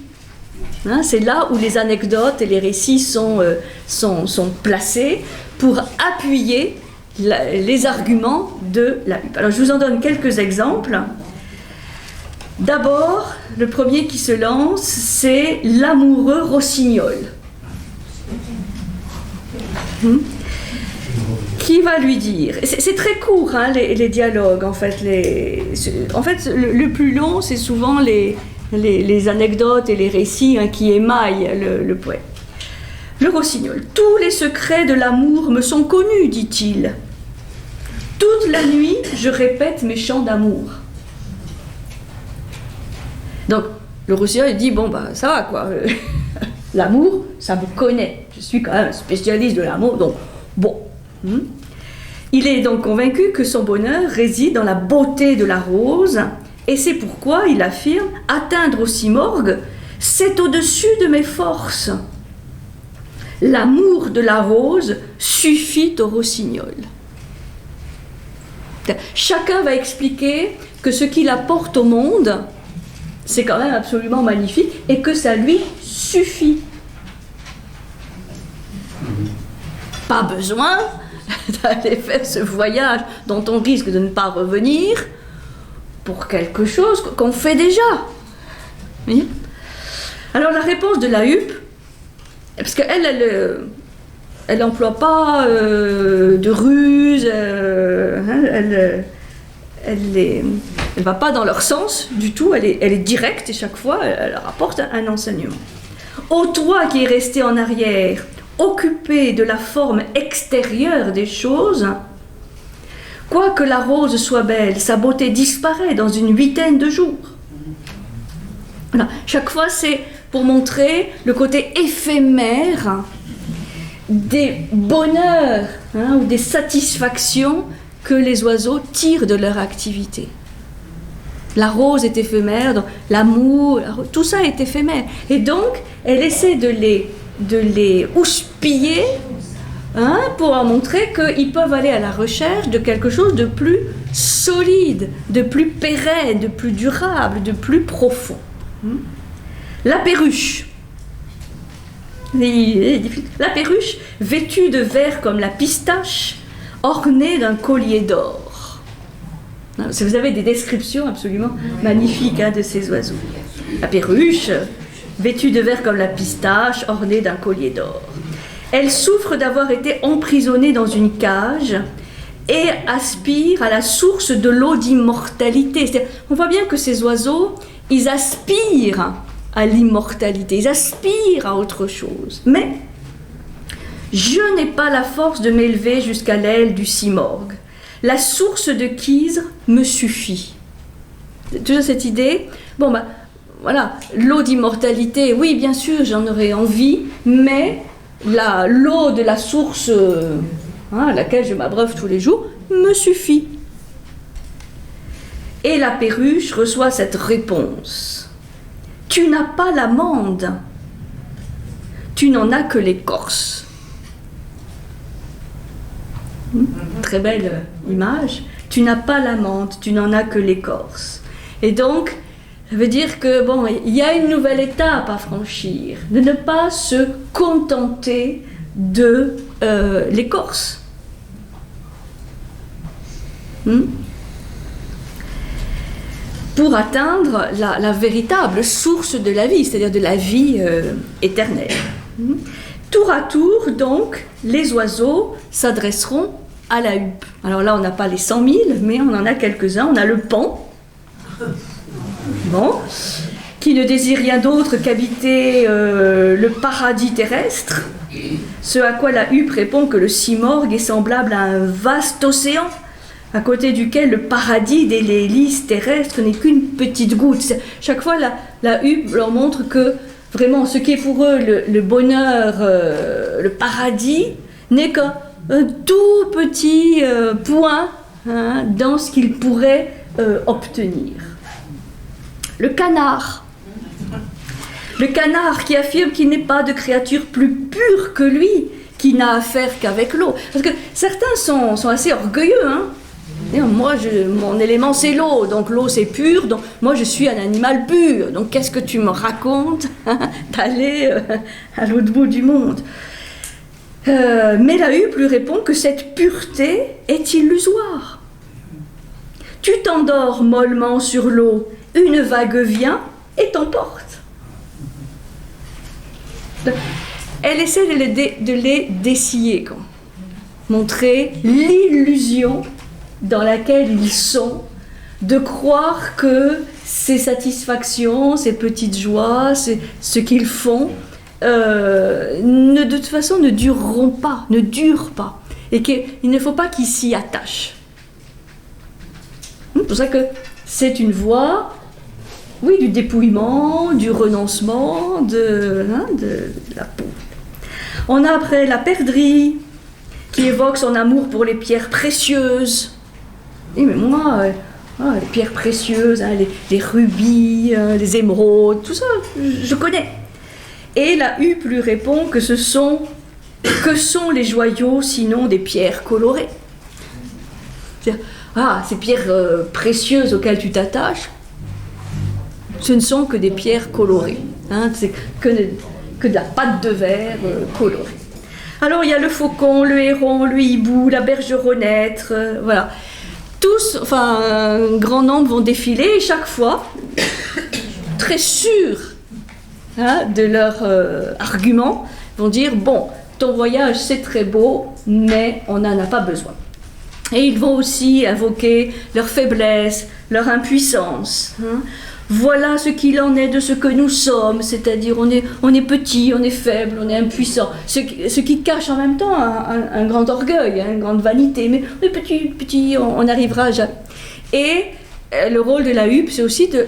Hein, c'est là où les anecdotes et les récits sont placés pour appuyer les arguments de la huppe. Alors je vous en donne quelques exemples. D'abord, le premier qui se lance, c'est l'amoureux rossignol. Qui va lui dire, c'est très court, hein, les dialogues en fait, le plus long c'est souvent les anecdotes et les récits, hein, qui émaillent le poème. Le rossignol: tous les secrets de l'amour me sont connus, dit-il. Toute la nuit je répète mes chants d'amour. Donc le rossignol dit ça va quoi, l'amour ça me connaît, je suis quand même un spécialiste de l'amour, donc bon. Il est donc convaincu que son bonheur réside dans la beauté de la rose, et c'est pourquoi il affirme: atteindre au cimorgue, c'est au-dessus de mes forces. L'amour de la rose suffit au rossignol. Chacun va expliquer que ce qu'il apporte au monde, c'est quand même absolument magnifique, et que ça lui suffit. Pas besoin d'aller faire ce voyage dont on risque de ne pas revenir pour quelque chose qu'on fait déjà. Oui. Alors la réponse de la huppe, parce qu'elle n'emploie pas de ruse, elle ne va pas dans leur sens du tout, elle est directe, et chaque fois elle rapporte un enseignement. Ô toi qui es resté en arrière, occupé de la forme extérieure des choses, quoique la rose soit belle, sa beauté disparaît dans une huitaine de jours. Voilà. Chaque fois, c'est pour montrer le côté éphémère des bonheurs, hein, ou des satisfactions que les oiseaux tirent de leur activité. La rose est éphémère, donc l'amour, tout ça est éphémère. Et donc, elle essaie de les houspiller, hein, pour leur montrer qu'ils peuvent aller à la recherche de quelque chose de plus solide, de plus pérenne, de plus durable, de plus profond. La perruche. La perruche, vêtue de vert comme la pistache, ornée d'un collier d'or. Vous avez des descriptions absolument magnifiques, hein, de ces oiseaux. La perruche, vêtue de vert comme la pistache, ornée d'un collier d'or. Elle souffre d'avoir été emprisonnée dans une cage et aspire à la source de l'eau d'immortalité. On voit bien que ces oiseaux, ils aspirent à l'immortalité, ils aspirent à autre chose. Mais je n'ai pas la force de m'élever jusqu'à l'aile du simorgue. La source de Khizr me suffit. Toujours cette idée, bon ben voilà, l'eau d'immortalité, oui bien sûr j'en aurais envie, mais l'eau de la source à laquelle je m'abreuve tous les jours me suffit. Et la perruche reçoit cette réponse. Tu n'as pas l'amande, tu n'en as que l'écorce. Très belle image. Tu n'as pas l'amande, tu n'en as que l'écorce. Et donc, ça veut dire que bon, il y a une nouvelle étape à franchir, de ne pas se contenter de l'écorce. Pour atteindre la véritable source de la vie, c'est-à-dire de la vie éternelle. Tour à tour, donc, les oiseaux s'adresseront à la huppe. Alors là, on n'a pas les 100 000, mais on en a quelques-uns. On a le paon, bon, qui ne désire rien d'autre qu'habiter le paradis terrestre, ce à quoi la huppe répond que le simorgue est semblable à un vaste océan, à côté duquel le paradis des hélices terrestres n'est qu'une petite goutte. Chaque fois, la huppe leur montre que vraiment, ce qui est pour eux le bonheur, le paradis, n'est qu'un tout petit point dans ce qu'ils pourraient obtenir. Le canard qui affirme qu'il n'est pas de créature plus pure que lui, qui n'a affaire qu'avec l'eau. Parce que certains sont assez orgueilleux, Moi, mon élément c'est l'eau, donc l'eau c'est pur, donc moi je suis un animal pur, donc qu'est-ce que tu me racontes d'aller à l'autre bout du monde? Mais la huppe lui répond que cette pureté est illusoire. Tu t'endors mollement sur l'eau, une vague vient et t'emporte. Elle essaie de les dessiller, montrer l'illusion dans laquelle ils sont, de croire que ces satisfactions, ces petites joies, ce qu'ils font, de toute façon ne dureront pas, ne durent pas, et qu'il ne faut pas qu'ils s'y attachent. C'est pour ça que c'est une voie, oui, du dépouillement, du renoncement, de la peau. On a après la perdrix, qui évoque son amour pour les pierres précieuses. Et mais moi, les pierres précieuses, les rubis, les émeraudes, tout ça, je connais. Et la huppe lui répond que que sont les joyaux sinon des pierres colorées. C'est-à-dire, ces pierres précieuses auxquelles tu t'attaches, ce ne sont que des pierres colorées. C'est que de la pâte de verre colorée. Alors il y a le faucon, le héron, le hibou, la bergeronnette, voilà. Tous, un grand nombre vont défiler et chaque fois, très sûrs de leur argument, vont dire, bon, ton voyage c'est très beau, mais on n'en a pas besoin. Et ils vont aussi invoquer leur faiblesse, leur impuissance. Voilà ce qu'il en est de ce que nous sommes, c'est-à-dire on est petit, on est faible, on est impuissant, ce qui cache en même temps un grand orgueil, une grande vanité, mais on est petit, on n'arrivera jamais. Et le rôle de la huppe, c'est aussi de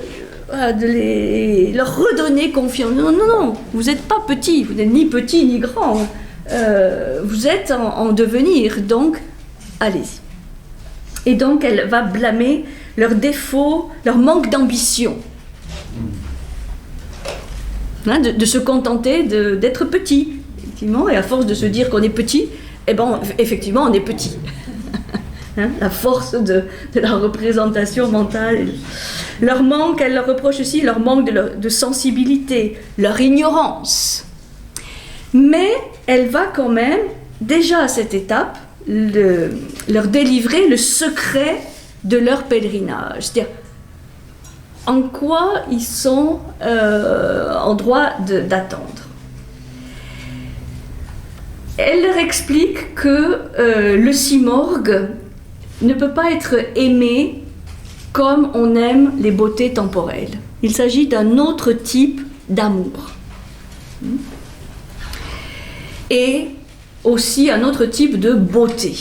leur redonner confiance. Non, vous n'êtes pas petit, vous n'êtes ni petit ni grand, vous êtes en devenir, donc allez-y. Et donc elle va blâmer leurs défauts, leur manque d'ambition. De se contenter d'être petit, effectivement, et à force de se dire qu'on est petit, effectivement, on est petit. La force de la représentation mentale. Leur manque, elle leur reproche aussi leur manque de sensibilité, leur ignorance. Mais elle va quand même, déjà à cette étape, leur délivrer le secret de leur pèlerinage. C'est-à-dire, en quoi ils sont en droit d'attendre. Elle leur explique que le simorgue ne peut pas être aimé comme on aime les beautés temporelles. Il s'agit d'un autre type d'amour. Et aussi un autre type de beauté.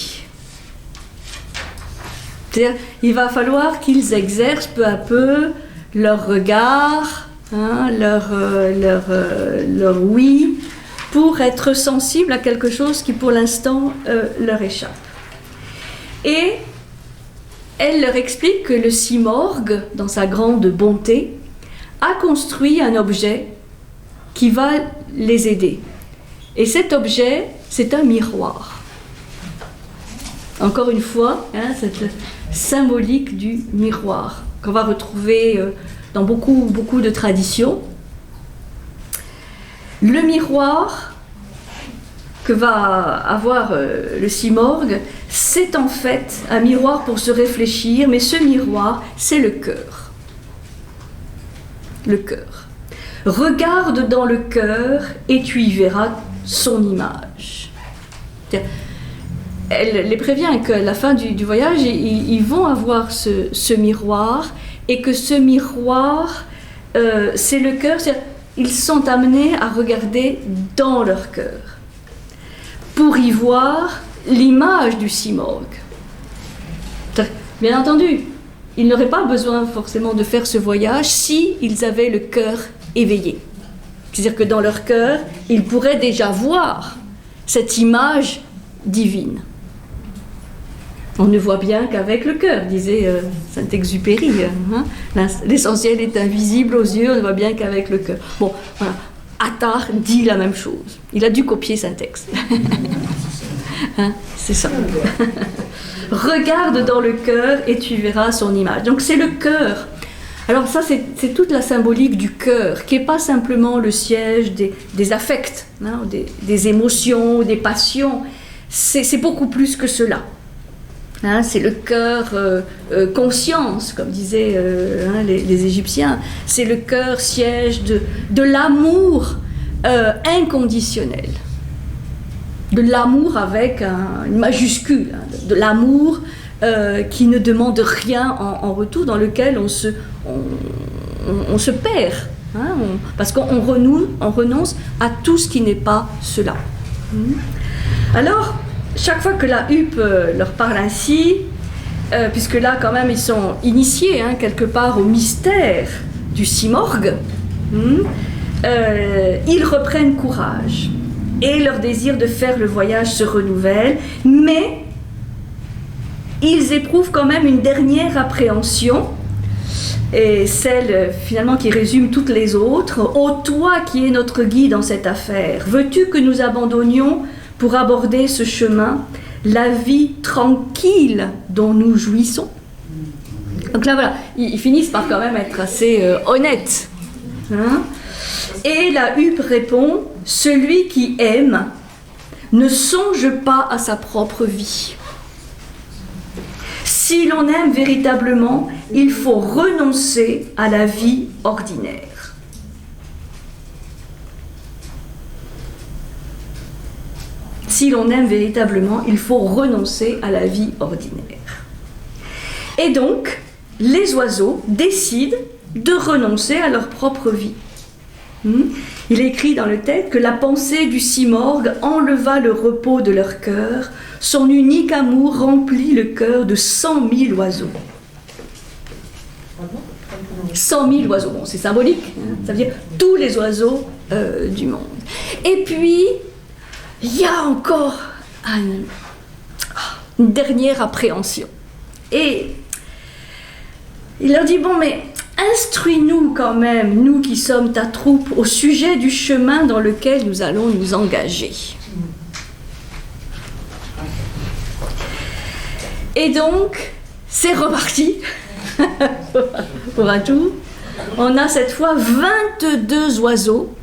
C'est-à-dire, il va falloir qu'ils exercent peu à peu leur regard, leur oui, pour être sensibles à quelque chose qui pour l'instant leur échappe. Et elle leur explique que le Simorgue, dans sa grande bonté, a construit un objet qui va les aider. Et cet objet, c'est un miroir. Encore une fois, cette symbolique du miroir qu'on va retrouver dans beaucoup de traditions. Le miroir que va avoir le Simorgue, c'est en fait un miroir pour se réfléchir, mais ce miroir, c'est le cœur. Le cœur. Regarde dans le cœur et tu y verras son image. Elle les prévient qu'à la fin du voyage, ils vont avoir ce miroir, et que ce miroir, c'est le cœur. Ils sont amenés à regarder dans leur cœur pour y voir l'image du Simorgue. Bien entendu, ils n'auraient pas besoin forcément de faire ce voyage si ils avaient le cœur éveillé. C'est-à-dire que dans leur cœur, ils pourraient déjà voir cette image divine. On ne voit bien qu'avec le cœur, disait Saint-Exupéry. L'essentiel est invisible aux yeux, on ne voit bien qu'avec le cœur. Bon, voilà. Attard dit la même chose. Il a dû copier Saint-Texte. C'est ça. Regarde dans le cœur et tu verras son image. Donc c'est le cœur. Alors ça, c'est toute la symbolique du cœur, qui n'est pas simplement le siège des affects, des émotions, des passions. C'est beaucoup plus que cela. C'est le cœur conscience, comme disaient les Égyptiens. C'est le cœur siège de l'amour inconditionnel. De l'amour avec une majuscule, de l'amour qui ne demande rien en retour, dans lequel on se perd, parce qu'on renonce à tout ce qui n'est pas cela. Alors, chaque fois que la huppe leur parle ainsi, puisque là quand même ils sont initiés quelque part au mystère du Simorgue, ils reprennent courage et leur désir de faire le voyage se renouvelle, mais ils éprouvent quand même une dernière appréhension, et celle finalement qui résume toutes les autres. « Ô toi qui es notre guide dans cette affaire, veux-tu que nous abandonnions pour aborder ce chemin la vie tranquille dont nous jouissons ?» Donc là voilà, ils finissent par quand même être assez honnêtes. Et la huppe répond: « Celui qui aime ne songe pas à sa propre vie. Si l'on aime véritablement, il faut renoncer à la vie ordinaire. » Si l'on aime véritablement, il faut renoncer à la vie ordinaire. Et donc, les oiseaux décident de renoncer à leur propre vie. Il est écrit dans le texte que la pensée du Simorgue enleva le repos de leur cœur, son unique amour remplit le cœur de 100 000 oiseaux. 100 000 oiseaux, bon, c'est symbolique, ça veut dire tous les oiseaux du monde. Et puis, il y a encore une dernière appréhension. Et il leur dit: « Bon, mais instruis-nous quand même, nous qui sommes ta troupe, au sujet du chemin dans lequel nous allons nous engager. » Et donc, c'est reparti pour un tour. On a cette fois 22 oiseaux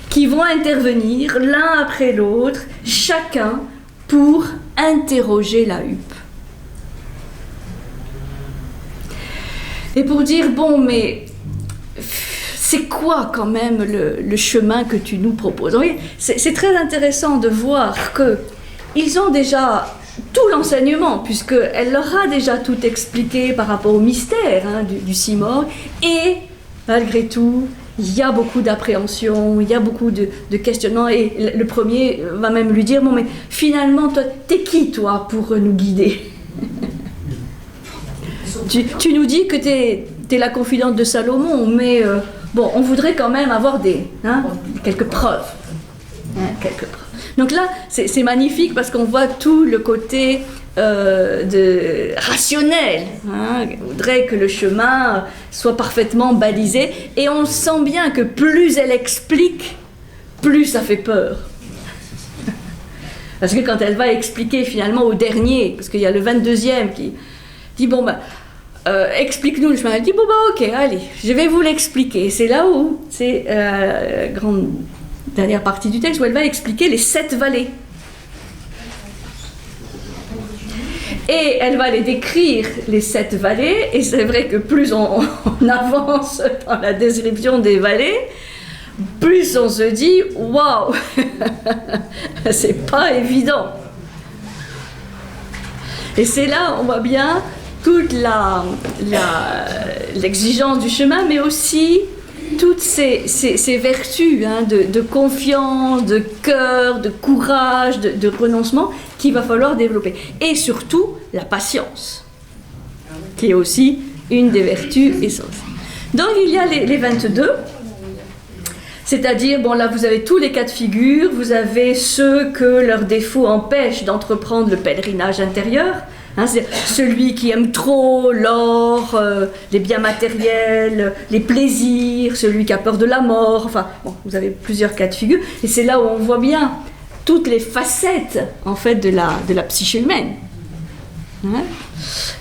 qui vont intervenir l'un après l'autre, chacun pour interroger la huppe. Et pour dire: « Bon, mais c'est quoi quand même le chemin que tu nous proposes ?» Oui, c'est très intéressant de voir qu'ils ont déjà tout l'enseignement, puisqu'elle leur a déjà tout expliqué par rapport au mystère du Simorgue, et malgré tout, il y a beaucoup d'appréhension, il y a beaucoup de questionnements, et le premier va même lui dire, bon mais finalement, toi, t'es qui toi pour nous guider? Tu nous dis que t'es la confidente de Salomon, mais bon, on voudrait quand même avoir quelques preuves. Quelques preuves. Donc là, c'est magnifique parce qu'on voit tout le côté rationnel. On voudrait que le chemin soit parfaitement balisé, et on sent bien que plus elle explique, plus ça fait peur. Parce que quand elle va expliquer finalement au dernier, parce qu'il y a le 22e qui dit, bon ben, explique-nous le chemin. Elle dit, bon ben ok, allez, je vais vous l'expliquer. C'est là où, c'est la grande dernière partie du texte, où elle va expliquer les 7 vallées. Et elle va les décrire, les 7 vallées, et c'est vrai que plus on avance dans la description des vallées, plus on se dit, waouh, c'est pas évident. Et c'est là, on voit bien toute l'exigence du chemin, mais aussi toutes ces vertus de confiance, de cœur, de courage, de renoncement qu'il va falloir développer. Et surtout, la patience, qui est aussi une des vertus essentielles. Donc il y a les 22, c'est-à-dire, bon là vous avez tous les cas de figure, vous avez ceux que leurs défauts empêchent d'entreprendre le pèlerinage intérieur, c'est celui qui aime trop l'or, les biens matériels, les plaisirs, celui qui a peur de la mort, enfin, bon, vous avez plusieurs cas de figure, et c'est là où on voit bien toutes les facettes, en fait, de la psyché humaine,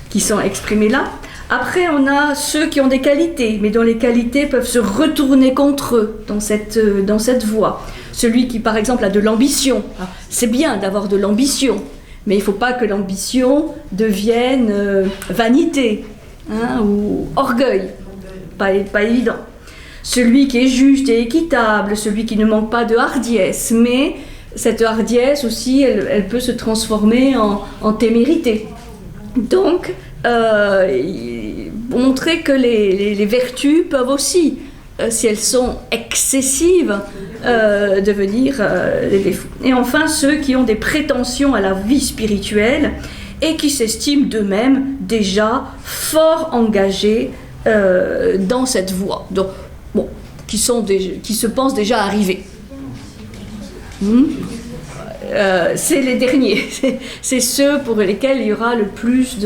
qui sont exprimées là. Après, on a ceux qui ont des qualités, mais dont les qualités peuvent se retourner contre eux dans cette voie. Celui qui, par exemple, a de l'ambition. C'est bien d'avoir de l'ambition, mais il ne faut pas que l'ambition devienne vanité ou orgueil. Pas évident. Celui qui est juste et équitable, celui qui ne manque pas de hardiesse, mais cette hardiesse aussi, elle peut se transformer en témérité. Donc, montrer que les vertus peuvent aussi, si elles sont excessives, devenir des défauts. Et enfin, ceux qui ont des prétentions à la vie spirituelle et qui s'estiment d'eux-mêmes déjà fort engagés dans cette voie. Donc, bon, qui se pensent déjà arrivés. C'est les derniers, c'est ceux pour lesquels il y aura le plus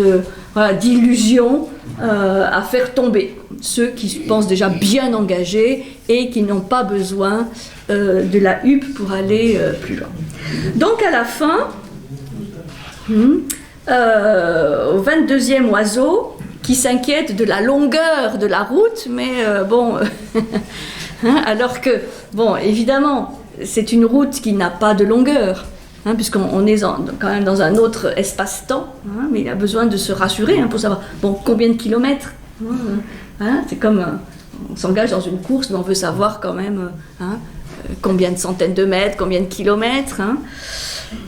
d'illusions à faire tomber. Ceux qui se pensent déjà bien engagés et qui n'ont pas besoin de la huppe pour aller plus loin. Donc à la fin, au 22e oiseau, qui s'inquiète de la longueur de la route, mais alors que, bon, évidemment, c'est une route qui n'a pas de longueur, puisqu'on est quand même dans un autre espace-temps, mais il a besoin de se rassurer pour savoir, bon, combien de kilomètres, c'est comme, on s'engage dans une course, mais on veut savoir quand même combien de centaines de mètres, combien de kilomètres.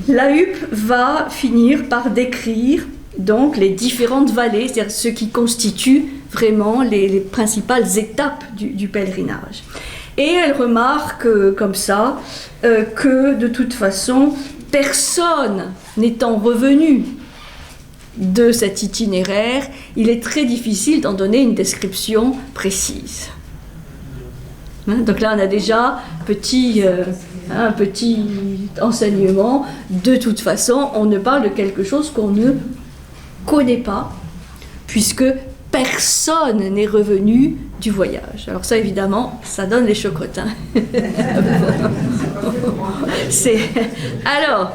La huppe va finir par décrire donc les différentes vallées, c'est-à-dire ce qui constitue vraiment les principales étapes du pèlerinage. Et elle remarque comme ça que de toute façon, personne n'étant revenu de cet itinéraire, il est très difficile d'en donner une description précise. Donc là, on a déjà un petit enseignement. De toute façon, on ne parle de quelque chose qu'on ne connaît pas, puisque personne n'est revenu du voyage. Alors ça, évidemment, ça donne les chocotins. Alors,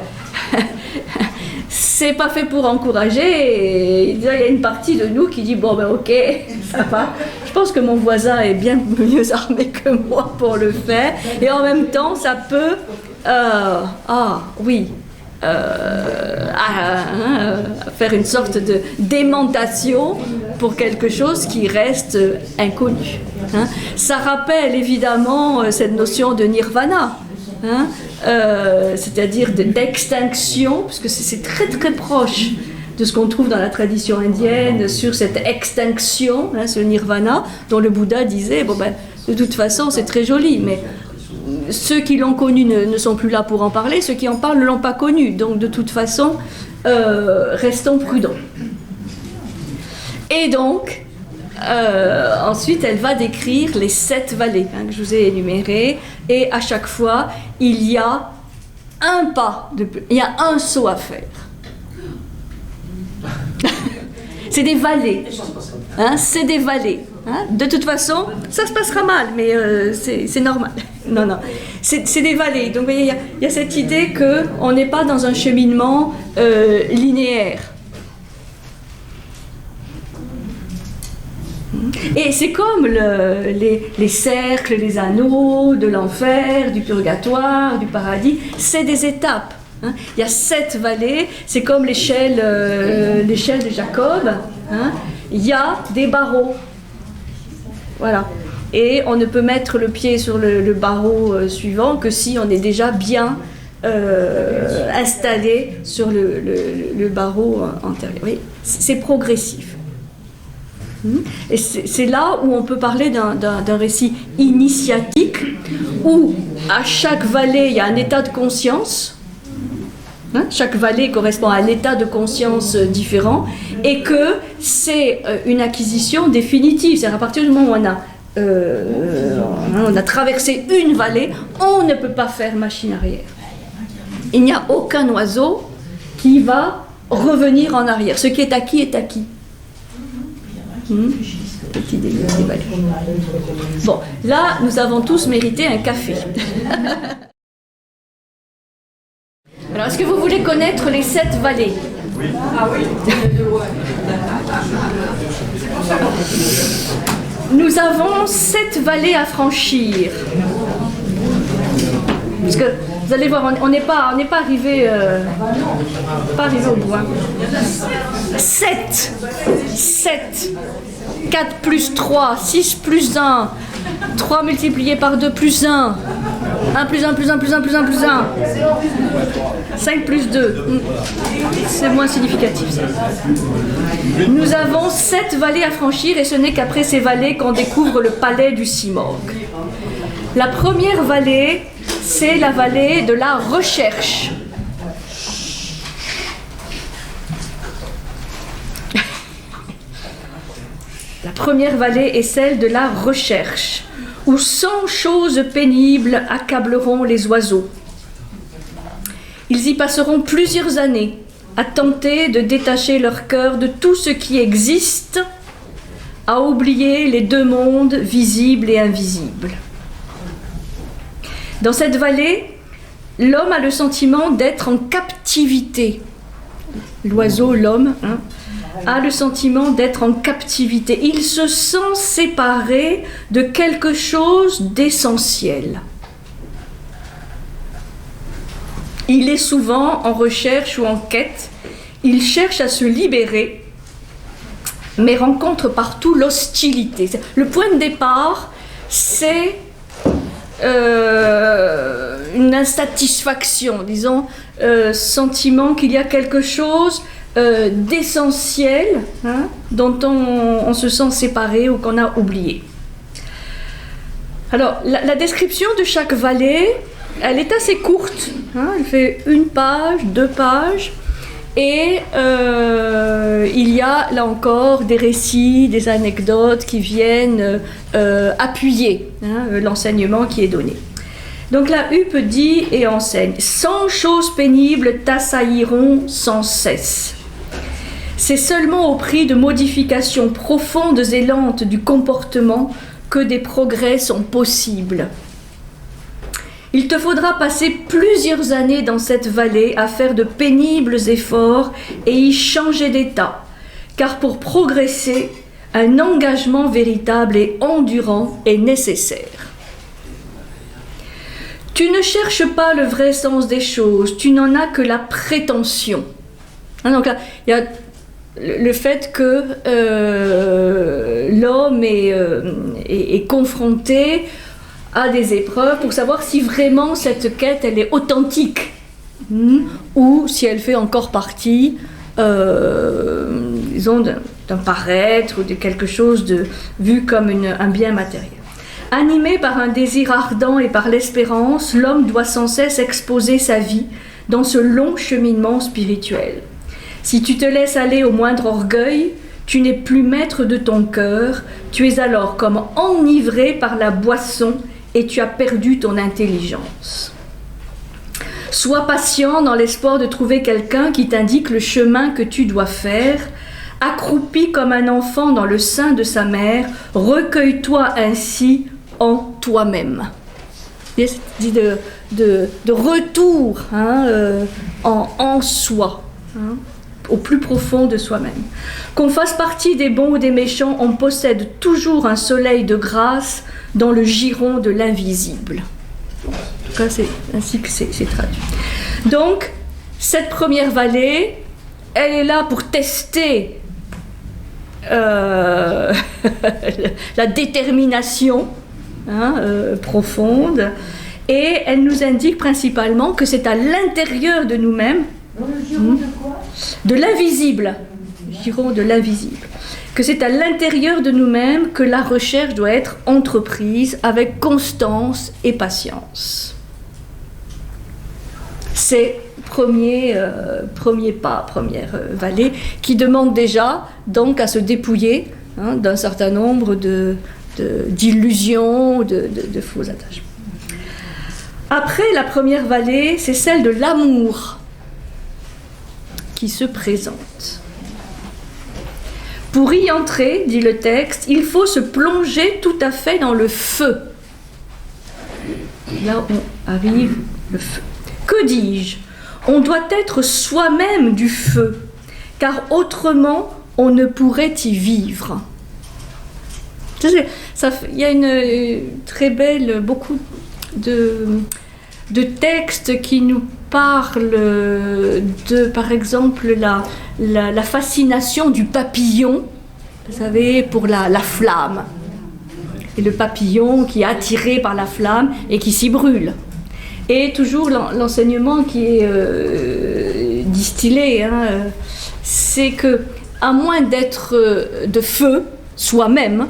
c'est pas fait pour encourager, et il y a une partie de nous qui dit, bon ben ok, ça va, je pense que mon voisin est bien mieux armé que moi pour le faire, et en même temps, ça peut, faire une sorte de démentation pour quelque chose qui reste inconnu. Ça rappelle évidemment cette notion de nirvana, c'est-à-dire d'extinction, parce que c'est très très proche de ce qu'on trouve dans la tradition indienne sur cette extinction, ce nirvana, dont le Bouddha disait, De toute façon, c'est très joli, mais ceux qui l'ont connu ne sont plus là pour en parler, ceux qui en parlent ne l'ont pas connu. Donc, de toute façon, restons prudents. Et donc, ensuite, elle va décrire les 7 vallées que je vous ai énumérées. Et à chaque fois, il y a un pas, il y a un saut à faire. C'est des vallées. C'est des vallées. De toute façon, ça se passera mal, mais c'est normal. Non, c'est des vallées. Donc, vous voyez, il y a cette idée qu'on n'est pas dans un cheminement linéaire. Et c'est comme les cercles, les anneaux de l'enfer, du purgatoire, du paradis, c'est des étapes. Il y a 7 vallées, c'est comme l'échelle de Jacob. Il y a des barreaux. Voilà. Et on ne peut mettre le pied sur le barreau suivant que si on est déjà bien installé sur le barreau antérieur. Oui, c'est progressif. Et c'est là où on peut parler d'un récit initiatique, où à chaque vallée, il y a un état de conscience. Chaque vallée correspond à un état de conscience différent, et que c'est une acquisition définitive. C'est-à-dire à partir du moment où on a traversé une vallée, on ne peut pas faire machine arrière. Il n'y a aucun oiseau qui va revenir en arrière. Ce qui est acquis est acquis. Petit des vallées. Bon, là, nous avons tous mérité un café. Alors, est-ce que vous voulez connaître les 7 vallées? Oui. Ah oui. Nous avons 7 vallées à franchir. Parce que vous allez voir, on n'est pas arrivé au bout. 7. 4 plus 3, 6 plus 1, 3 multiplié par 2 plus 1, 1 plus 1 plus 1 plus 1 plus 1 plus 1, 5 plus 2. C'est moins significatif ça. Nous avons 7 vallées à franchir et ce n'est qu'après ces vallées qu'on découvre le palais du Simorgh. La première vallée, c'est la vallée de la recherche. La première vallée est celle de la recherche, où 100 choses pénibles accableront les oiseaux. Ils y passeront plusieurs années à tenter de détacher leur cœur de tout ce qui existe, à oublier les 2 mondes visibles et invisibles. Dans cette vallée, l'homme a le sentiment d'être en captivité. L'oiseau, l'homme, a le sentiment d'être en captivité. Il se sent séparé de quelque chose d'essentiel. Il est souvent en recherche ou en quête. Il cherche à se libérer, mais rencontre partout l'hostilité. Le point de départ, c'est une insatisfaction, disons, sentiment qu'il y a quelque chose d'essentiel dont on se sent séparé ou qu'on a oublié. Alors, la description de chaque vallée, elle est assez courte. Elle fait 1 page, 2 pages. Et il y a là encore des récits, des anecdotes qui viennent appuyer l'enseignement qui est donné. Donc la Huppe dit et enseigne: 100 choses pénibles t'assailliront sans cesse. C'est seulement au prix de modifications profondes et lentes du comportement que des progrès sont possibles. Il te faudra passer plusieurs années dans cette vallée à faire de pénibles efforts et y changer d'état, car pour progresser, un engagement véritable et endurant est nécessaire. Tu ne cherches pas le vrai sens des choses, tu n'en as que la prétention. Donc là, il y a le fait que l'homme est confronté à des épreuves pour savoir si vraiment cette quête elle est authentique ou si elle fait encore partie disons d'un paraître ou de quelque chose vu comme un bien matériel. Animé par un désir ardent et par l'espérance, l'homme doit sans cesse exposer sa vie dans ce long cheminement spirituel. Si tu te laisses aller au moindre orgueil, tu n'es plus maître de ton cœur, tu es alors comme enivré par la boisson et tu as perdu ton intelligence. Sois patient dans l'espoir de trouver quelqu'un qui t'indique le chemin que tu dois faire. Accroupi comme un enfant dans le sein de sa mère, recueille-toi ainsi en toi-même. C'est dit de retour en soi, au plus profond de soi-même. Qu'on fasse partie des bons ou des méchants, on possède toujours un soleil de grâce dans le giron de l'invisible. En tout cas, c'est ainsi que c'est traduit. Donc, cette première vallée, elle est là pour tester la détermination profonde, et elle nous indique principalement que c'est à l'intérieur de nous-mêmes, Dans le giron de quoi? de l'invisible, giron de l'invisible, que c'est à l'intérieur de nous-mêmes que la recherche doit être entreprise avec constance et patience. C'est premier pas, première vallée, qui demande déjà donc à se dépouiller d'un certain nombre d'illusions, de faux attachements. Après la première vallée, c'est celle de l'amour qui se présente. Pour y entrer, dit le texte, il faut se plonger tout à fait dans le feu. Là, on arrive, le feu. Que dis-je ? On doit être soi-même du feu, car autrement, on ne pourrait y vivre. Il y a une très belle, beaucoup de textes qui nous parlent de, par exemple, la fascination du papillon, vous savez, pour la flamme. Et le papillon qui est attiré par la flamme et qui s'y brûle. Et toujours l'enseignement qui est distillé, c'est que, à moins d'être de feu soi-même,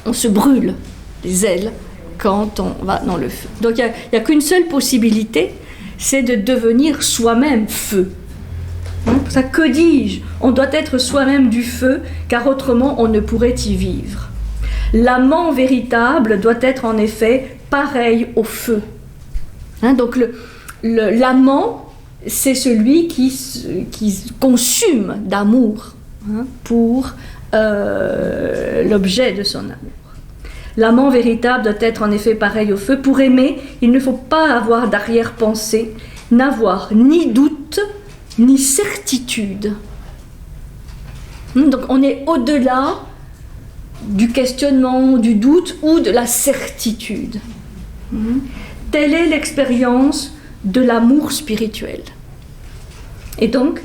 on se brûle les ailes quand on va dans le feu. Donc il n'y a qu'une seule possibilité, c'est de devenir soi-même feu. Pour ça, que dis-je ? On doit être soi-même du feu, car autrement on ne pourrait y vivre. L'amant véritable doit être en effet pareil au feu. Donc l'amant, c'est celui qui consume d'amour pour l'objet de son amour. L'amant véritable doit être en effet pareil au feu. Pour aimer, il ne faut pas avoir d'arrière-pensée, n'avoir ni doute, ni certitude. Donc on est au-delà du questionnement, du doute ou de la certitude. Telle est l'expérience de l'amour spirituel. Et donc,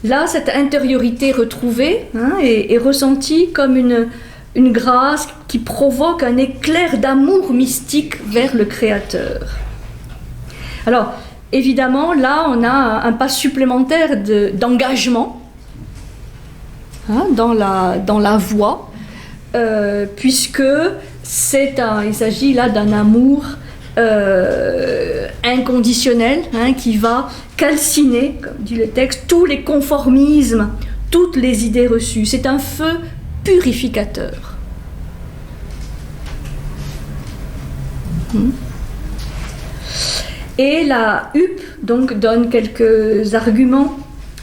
là, cette intériorité retrouvée est ressentie comme une grâce qui provoque un éclair d'amour mystique vers le Créateur. Alors, évidemment, là, on a un pas supplémentaire d'engagement dans la voie, puisque il s'agit là d'un amour inconditionnel qui va calciner, comme dit le texte, tous les conformismes, toutes les idées reçues. C'est un feu purificateur. Et la Huppe donc donne quelques arguments.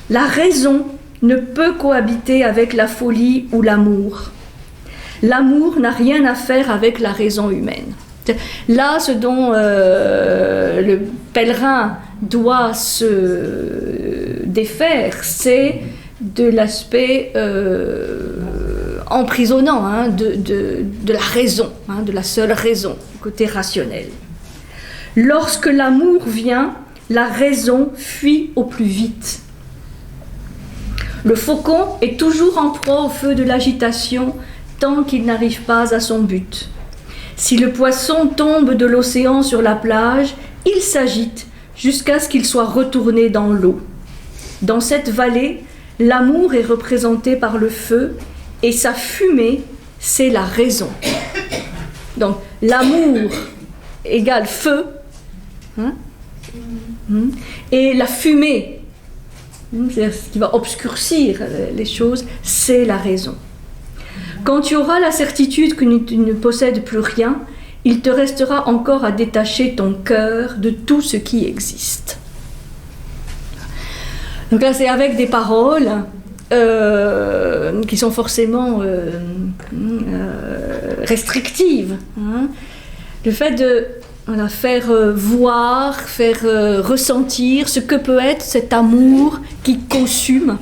La raison ne peut cohabiter avec la folie ou l'amour. L'amour n'a rien à faire avec la raison humaine. Là, ce dont le pèlerin doit se défaire, c'est de l'aspect emprisonnant de la raison, de la seule raison, du côté rationnel. Lorsque l'amour vient, la raison fuit au plus vite. Le faucon est toujours en proie au feu de l'agitation tant qu'il n'arrive pas à son but. Si le poisson tombe de l'océan sur la plage, il s'agite jusqu'à ce qu'il soit retourné dans l'eau. Dans cette vallée, l'amour est représenté par le feu et sa fumée, c'est la raison. Donc l'amour égale feu, hein, et la fumée, c'est-à-dire ce qui va obscurcir les choses, c'est la raison. Quand tu auras la certitude que tu ne possèdes plus rien, il te restera encore à détacher ton cœur de tout ce qui existe. Donc là, c'est avec des paroles qui sont forcément restrictives. Hein. Le fait de faire voir, faire ressentir ce que peut être cet amour qui consume,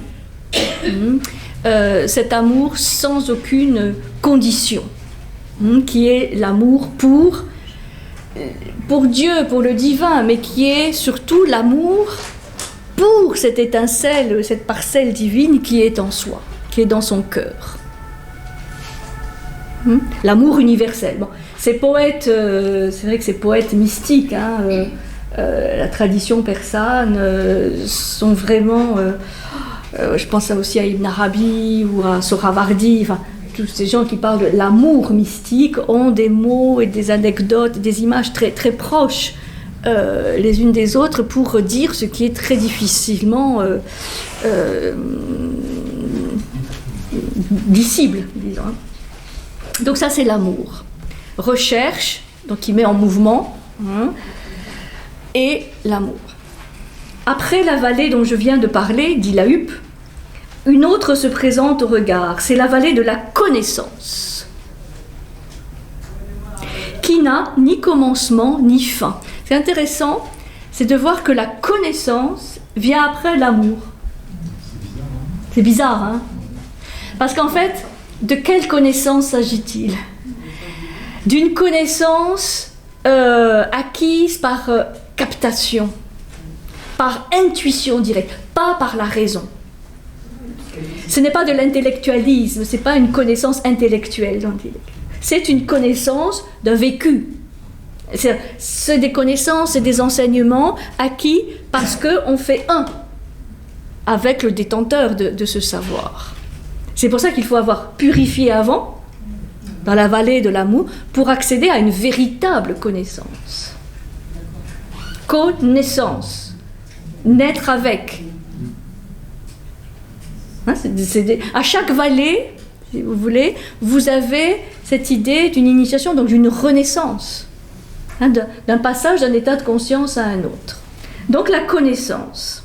cet amour sans aucune condition, qui est l'amour pour Dieu, pour le divin, mais qui est surtout l'amour pour cette étincelle, cette parcelle divine qui est en soi, qui est dans son cœur. L'amour universel. Bon, ces poètes, c'est vrai que ces poètes mystiques, hein, la tradition persane, sont vraiment, je pense aussi à Ibn Arabi ou à Sohrawardi, enfin, tous ces gens qui parlent de l'amour mystique ont des mots et des anecdotes, des images très, très proches les unes des autres pour dire ce qui est très difficilement dissible, disons. Donc ça, c'est l'amour. Recherche, donc qui met en mouvement, et l'amour. Après la vallée dont je viens de parler, dit la Huppe, une autre se présente au regard, c'est la vallée de la connaissance, qui n'a ni commencement ni fin. C'est intéressant, c'est de voir que la connaissance vient après l'amour. C'est bizarre, hein? Parce qu'en fait, de quelle connaissance s'agit-il? D'une connaissance acquise par captation, par intuition directe, pas par la raison. Ce n'est pas de l'intellectualisme, ce n'est pas une connaissance intellectuelle. C'est une connaissance d'un vécu. C'est des connaissances et des enseignements acquis parce qu'on fait un avec le détenteur de ce savoir. C'est pour ça qu'il faut avoir purifié avant, dans la vallée de l'amour, pour accéder à une véritable connaissance. Connaissance. Naître avec. Hein, à chaque vallée, si vous voulez, vous avez cette idée d'une initiation, donc d'une renaissance, hein, d'un passage d'un état de conscience à un autre. Donc la connaissance,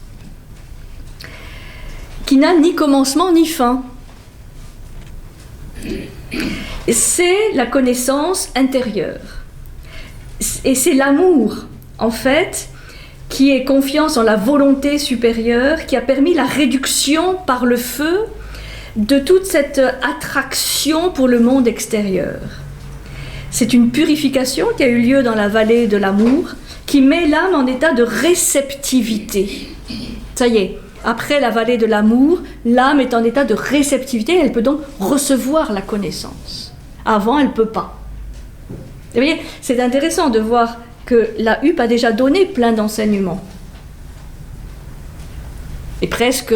qui n'a ni commencement ni fin. C'est la connaissance intérieure. Et c'est l'amour, en fait, qui est confiance en la volonté supérieure, qui a permis la réduction par le feu de toute cette attraction pour le monde extérieur. C'est une purification qui a eu lieu dans la vallée de l'amour, qui met l'âme en état de réceptivité. Ça y est, après la vallée de l'amour, l'âme est en état de réceptivité, elle peut donc recevoir la connaissance. Avant, elle ne peut pas. Vous voyez, c'est intéressant de voir que la Huppe a déjà donné plein d'enseignements. Et presque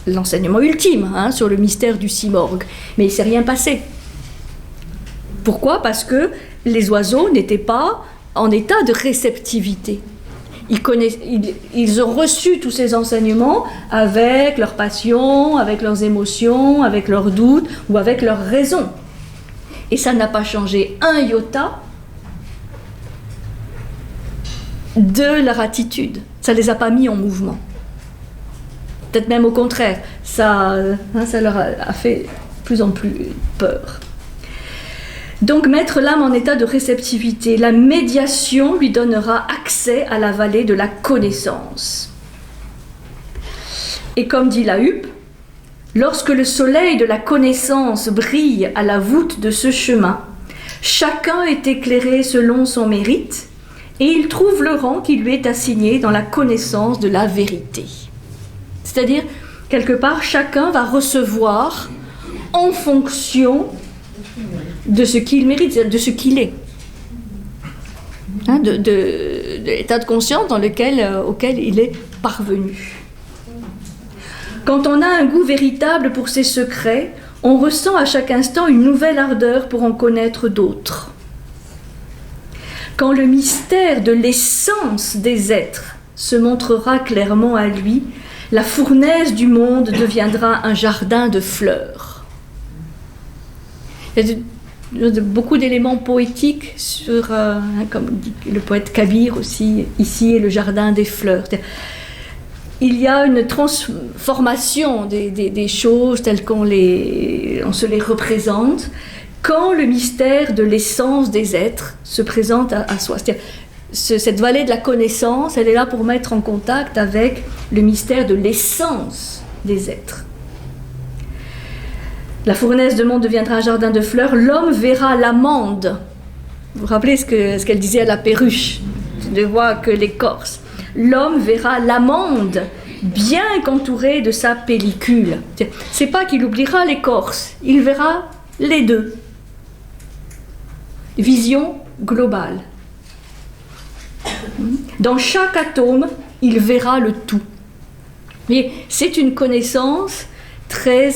l'enseignement ultime, hein, sur le mystère du Simorgue. Mais il ne s'est rien passé. Pourquoi? Parce que les oiseaux n'étaient pas en état de réceptivité. Ils ont reçu tous ces enseignements avec leur passion, avec leurs émotions, avec leurs doutes ou avec leurs raisons. Et ça n'a pas changé un iota de leur attitude. Ça ne les a pas mis en mouvement. Peut-être même au contraire, ça leur a fait de plus en plus peur. Donc mettre l'âme en état de réceptivité, la médiation lui donnera accès à la vallée de la connaissance. Et comme dit la Huppe, lorsque le soleil de la connaissance brille à la voûte de ce chemin, chacun est éclairé selon son mérite et il trouve le rang qui lui est assigné dans la connaissance de la vérité. C'est-à-dire, quelque part, chacun va recevoir en fonction de ce qu'il mérite, de ce qu'il est. Hein, de l'état de conscience auquel il est parvenu. Quand on a un goût véritable pour ces secrets, on ressent à chaque instant une nouvelle ardeur pour en connaître d'autres. Quand le mystère de l'essence des êtres se montrera clairement à lui, la fournaise du monde deviendra un jardin de fleurs. Il y a beaucoup d'éléments poétiques sur, comme dit le poète Kabir aussi, ici est le jardin des fleurs. Il y a une transformation des choses telles qu'on se les représente quand le mystère de l'essence des êtres se présente à soi. C'est-à-dire, cette vallée de la connaissance, elle est là pour mettre en contact avec le mystère de l'essence des êtres. La fournaise de monde deviendra un jardin de fleurs, l'homme verra l'amande. Vous vous rappelez ce qu'elle disait à la perruche, ne voit que l'écorce. L'homme verra l'amande bien qu'entourée de sa pellicule. C'est pas qu'il oubliera l'écorce, il verra les deux. Vision globale. Dans chaque atome, il verra le tout. Mais c'est une connaissance très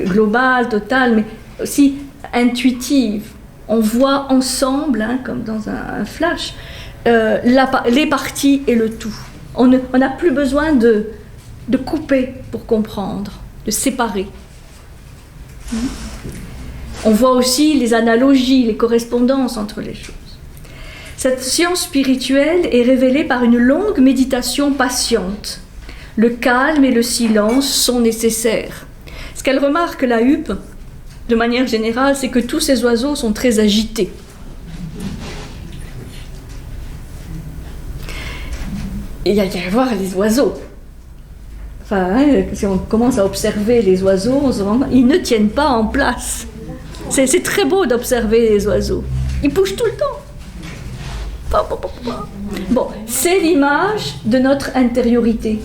globale, totale, mais aussi intuitive. On voit ensemble, comme dans un flash, les parties et le tout. On n'a plus besoin de couper pour comprendre, de séparer. On voit aussi les analogies, les correspondances entre les choses. Cette science spirituelle est révélée par une longue méditation patiente. Le calme et le silence sont nécessaires. Ce qu'elle remarque, la huppe, de manière générale, c'est que tous ces oiseaux sont très agités. Et il y a à voir les oiseaux. Enfin, si on commence à observer les oiseaux, on se rend compte ils ne tiennent pas en place. C'est très beau d'observer les oiseaux. Ils bougent tout le temps. Bon, c'est l'image de notre intériorité.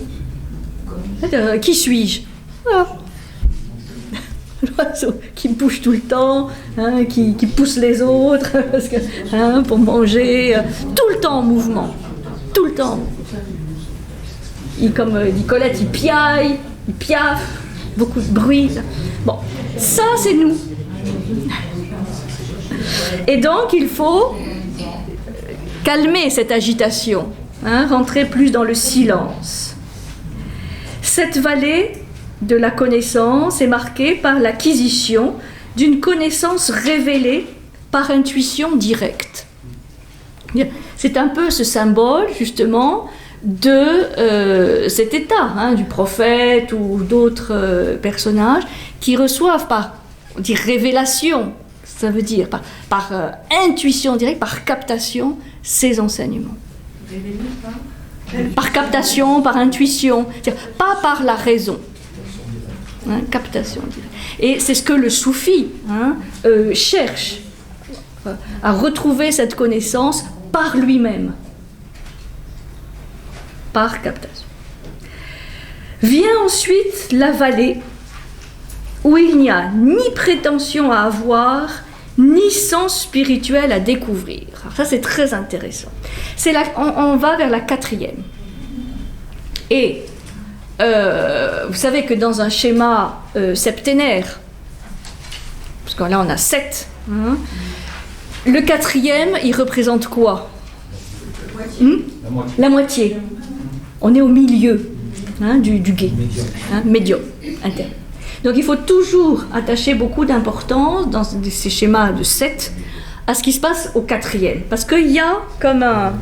Qui suis-je? Voilà. L'oiseau qui bouge tout le temps, qui pousse les autres parce que, pour manger, tout le temps en mouvement. Tout le temps. Comme dit Colette, il piaille, il piaffe, beaucoup de bruit. Bon, ça c'est nous. Et donc il faut calmer cette agitation, rentrer plus dans le silence. Cette vallée de la connaissance est marquée par l'acquisition d'une connaissance révélée par intuition directe. C'est un peu ce symbole, justement, de cet état du prophète ou d'autres personnages qui reçoivent par révélation, ça veut dire par intuition directe, par captation, ces enseignements. Par captation, par intuition, c'est-à-dire pas par la raison. Captation directe. Et c'est ce que le soufi cherche, à retrouver cette connaissance par lui-même. Par captation. Vient ensuite la vallée où il n'y a ni prétention à avoir, ni sens spirituel à découvrir. Alors ça, c'est très intéressant. On va vers la 4e. Et vous savez que dans un schéma septénaire, parce que là on a 7, le 4e, il représente quoi? La moitié. On est au milieu du guet, médium, interne. Donc il faut toujours attacher beaucoup d'importance dans ces schémas de 7 à ce qui se passe au 4e. Parce qu'il y a comme un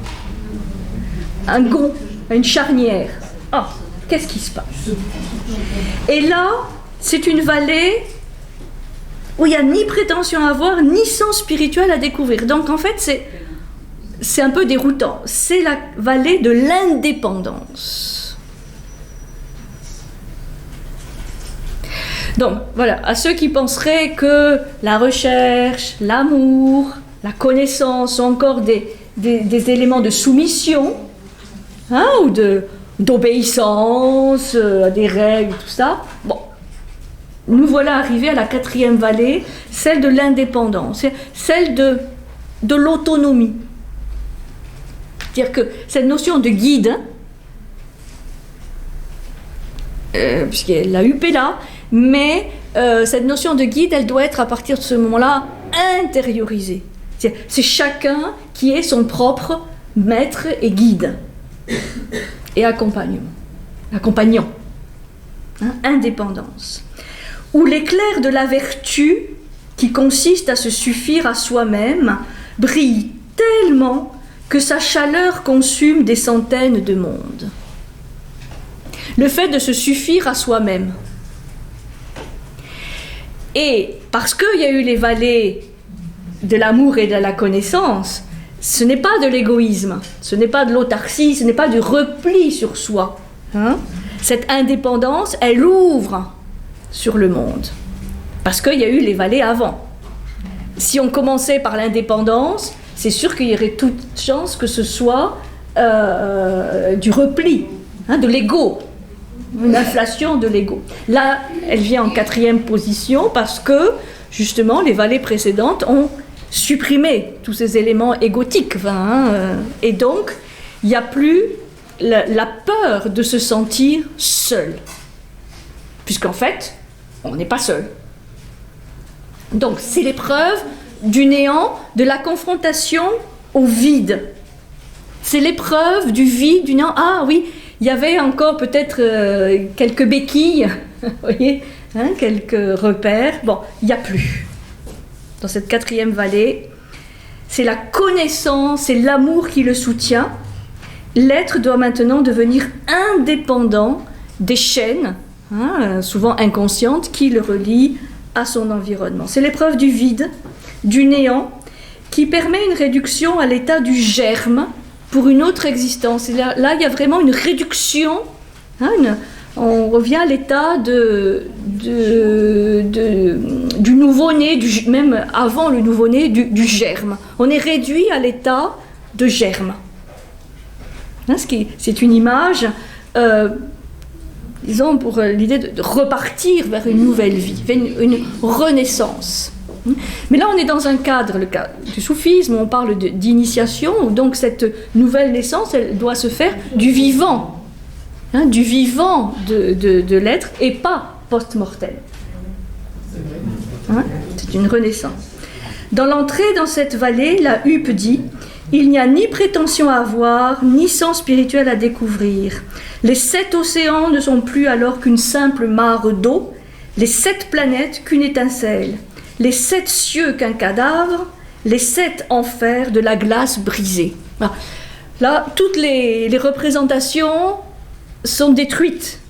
gond, une charnière. Ah, qu'est-ce qui se passe? Et là, c'est une vallée où il n'y a ni prétention à avoir, ni sens spirituel à découvrir. Donc en fait, c'est un peu déroutant. C'est la vallée de l'indépendance. Donc voilà, à ceux qui penseraient que la recherche, l'amour, la connaissance sont encore des éléments de soumission, ou d'obéissance à des règles, tout ça, bon, nous voilà arrivés à la 4e vallée, celle de l'indépendance, celle de l'autonomie. C'est-à-dire que cette notion de guide, puisqu'elle l'a huppé là, mais cette notion de guide, elle doit être à partir de ce moment-là intériorisée. C'est chacun qui est son propre maître et guide et accompagnant. Indépendance. Où l'éclair de la vertu, qui consiste à se suffire à soi-même, brille tellement que sa chaleur consume des centaines de mondes. Le fait de se suffire à soi-même. Et parce qu'il y a eu les vallées de l'amour et de la connaissance, ce n'est pas de l'égoïsme, ce n'est pas de l'autarcie, ce n'est pas du repli sur soi. Cette indépendance, elle ouvre sur le monde. Parce qu'il y a eu les vallées avant. Si on commençait par l'indépendance, c'est sûr qu'il y aurait toute chance que ce soit du repli, de l'ego, une inflation de l'ego. Là, elle vient en 4e position parce que, justement, les vallées précédentes ont supprimé tous ces éléments égotiques. Et donc, il n'y a plus la peur de se sentir seul. Puisqu'en fait, on n'est pas seul. Donc, c'est l'épreuve du néant, de la confrontation au vide. C'est l'épreuve du vide, du néant. Ah oui, il y avait encore peut-être quelques béquilles, vous voyez, quelques repères. Bon, il n'y a plus. Dans cette 4e vallée, c'est la connaissance et l'amour qui le soutient. L'être doit maintenant devenir indépendant des chaînes, souvent inconscientes, qui le relient à son environnement. C'est l'épreuve du vide, du néant, qui permet une réduction à l'état du germe pour une autre existence. Et là, il y a vraiment une réduction, on revient à l'état du nouveau-né, même avant le nouveau-né, du germe. On est réduit à l'état de germe. C'est une image, disons, pour l'idée de repartir vers une nouvelle vie, vers une renaissance. Mais là, on est dans un cadre, le cadre du soufisme, où on parle d'initiation, où donc cette nouvelle naissance, elle doit se faire du vivant, de l'être, et pas post-mortem. C'est une renaissance. Dans l'entrée dans cette vallée, la Huppe dit: il n'y a ni prétention à avoir, ni sens spirituel à découvrir. Les 7 océans ne sont plus alors qu'une simple mare d'eau, les 7 planètes qu'une étincelle, les 7 cieux qu'un cadavre, les 7 enfers de la glace brisée. Alors, là, toutes les représentations sont détruites,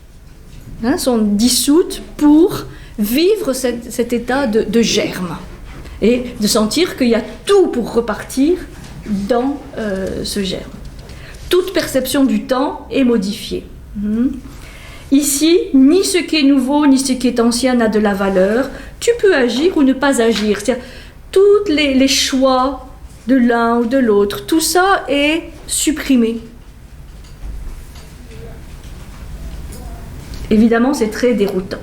sont dissoutes pour vivre cet état de germe et de sentir qu'il y a tout pour repartir dans ce germe. Toute perception du temps est modifiée. Ici, ni ce qui est nouveau, ni ce qui est ancien n'a de la valeur. Tu peux agir ou ne pas agir. C'est-à-dire, tous les choix de l'un ou de l'autre, tout ça est supprimé. Évidemment, c'est très déroutant.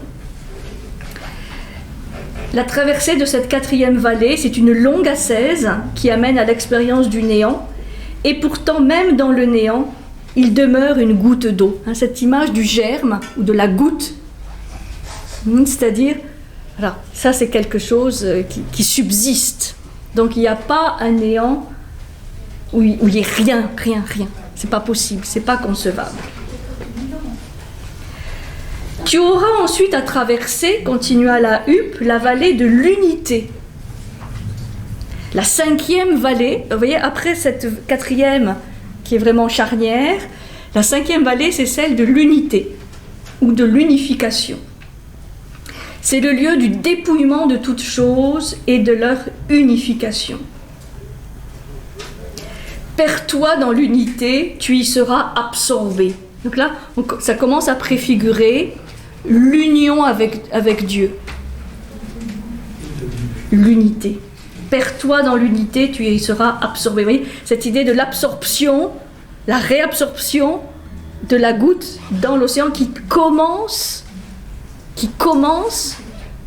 La traversée de cette 4e vallée, c'est une longue ascèse qui amène à l'expérience du néant. Et pourtant, même dans le néant, il demeure une goutte d'eau. Cette image du germe ou de la goutte, c'est-à-dire, alors, ça c'est quelque chose qui subsiste. Donc il n'y a pas un néant où il n'y ait rien. C'est pas possible, c'est pas concevable. Tu auras ensuite à traverser, continua la Huppe, la vallée de l'unité. La 5e vallée, vous voyez, après cette 4e qui est vraiment charnière, la 5e vallée, c'est celle de l'unité ou de l'unification. C'est le lieu du dépouillement de toutes choses et de leur unification. Perds-toi dans l'unité, tu y seras absorbé. Donc là, ça commence à préfigurer l'union avec Dieu. L'unité. Perds-toi dans l'unité, tu y seras absorbé. Vous voyez, cette idée de l'absorption, la réabsorption de la goutte dans l'océan qui commence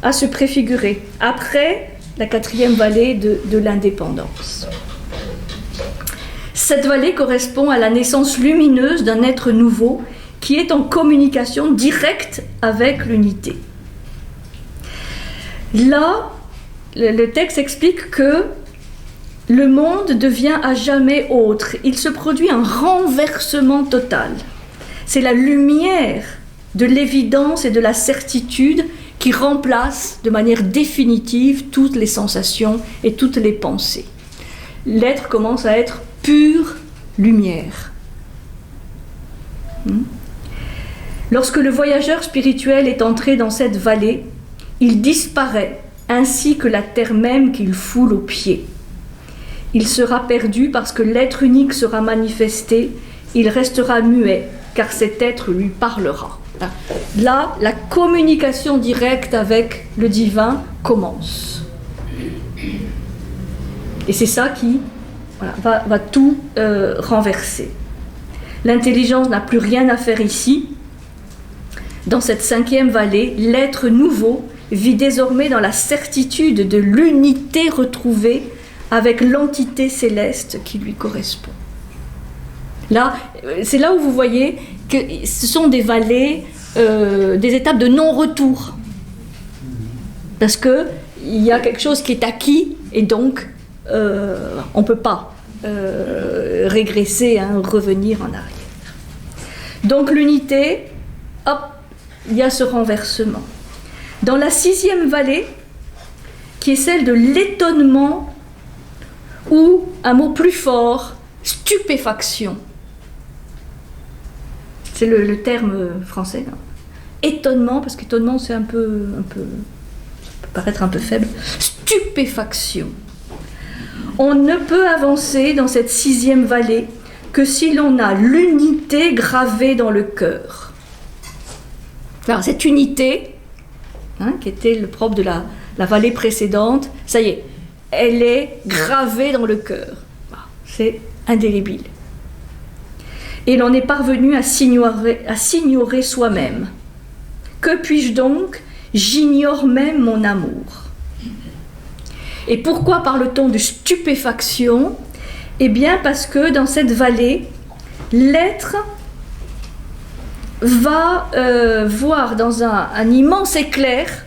à se préfigurer après la 4e vallée de l'indépendance. Cette vallée correspond à la naissance lumineuse d'un être nouveau qui est en communication directe avec l'unité. Là, le texte explique que le monde devient à jamais autre. Il se produit un renversement total. C'est la lumière de l'évidence et de la certitude qui remplace de manière définitive toutes les sensations et toutes les pensées. L'être commence à être pure lumière. Lorsque le voyageur spirituel est entré dans cette vallée, il disparaît, ainsi que la terre même qu'il foule aux pieds. Il sera perdu parce que l'être unique sera manifesté, il restera muet, car cet être lui parlera. Là, la communication directe avec le divin commence. Et c'est ça qui va tout renverser. L'intelligence n'a plus rien à faire ici. Dans cette 5e vallée, l'être nouveau vit désormais dans la certitude de l'unité retrouvée avec l'entité céleste qui lui correspond. Là, c'est là où vous voyez que ce sont des vallées, des étapes de non-retour. Parce qu'il y a quelque chose qui est acquis et donc on ne peut pas régresser, revenir en arrière. Donc l'unité, hop, il y a ce renversement. Dans la 6e vallée, qui est celle de l'étonnement, ou un mot plus fort, stupéfaction. C'est le terme français. Là. Étonnement, parce qu'étonnement c'est un peu, ça peut paraître un peu faible. Stupéfaction. On ne peut avancer dans cette 6e vallée que si l'on a l'unité gravée dans le cœur. Alors cette unité, qui était le propre de la vallée précédente, ça y est, elle est gravée dans le cœur. C'est indélébile. Et l'on est parvenu à s'ignorer soi-même. Que puis-je donc? J'ignore même mon amour. Et pourquoi parle-t-on de stupéfaction? Eh bien parce que dans cette vallée, l'être va voir dans un immense éclair,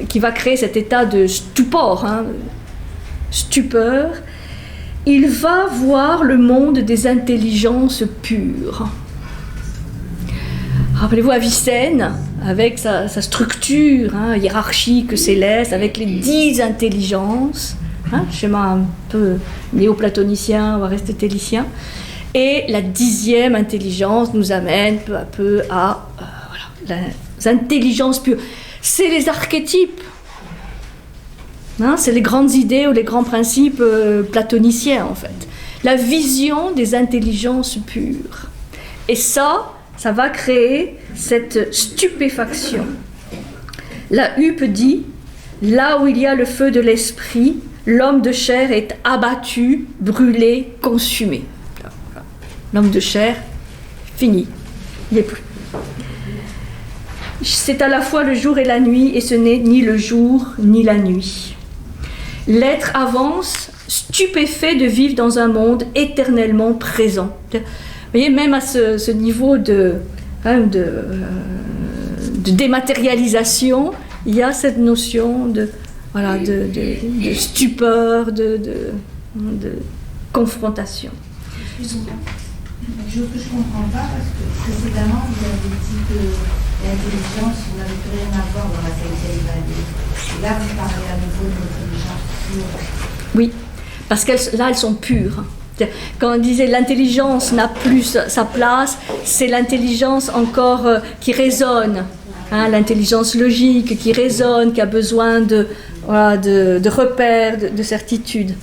qui va créer cet état de stupor, stupeur, il va voir le monde des intelligences pures. Rappelez-vous Avicenne, avec sa structure hiérarchique céleste, avec les 10 intelligences, schéma un peu néoplatonicien ou aristotélicien, et la 10e intelligence nous amène peu à peu à les intelligences pures. C'est les archétypes, c'est les grandes idées ou les grands principes platoniciens en fait. La vision des intelligences pures. Et ça va créer cette stupéfaction. La Huppe dit, là où il y a le feu de l'esprit, l'homme de chair est abattu, brûlé, consumé. L'homme de chair, fini, il n'est plus. C'est à la fois le jour et la nuit, et ce n'est ni le jour ni la nuit. L'être avance, stupéfait de vivre dans un monde éternellement présent. Vous voyez, même à ce niveau de dématérialisation, il y a cette notion de stupeur, de confrontation. Excusez-moi. Je ne comprends pas parce que précédemment vous avez dit que l'intelligence, on n'avait plus rien à voir dans la qualité de la vie. Et là vous parlez à nouveau de l'intelligence pure. Oui, parce qu'elles sont pures. Quand on disait l'intelligence n'a plus sa place, c'est l'intelligence encore qui résonne, l'intelligence logique qui résonne, qui a besoin de repères, de certitudes,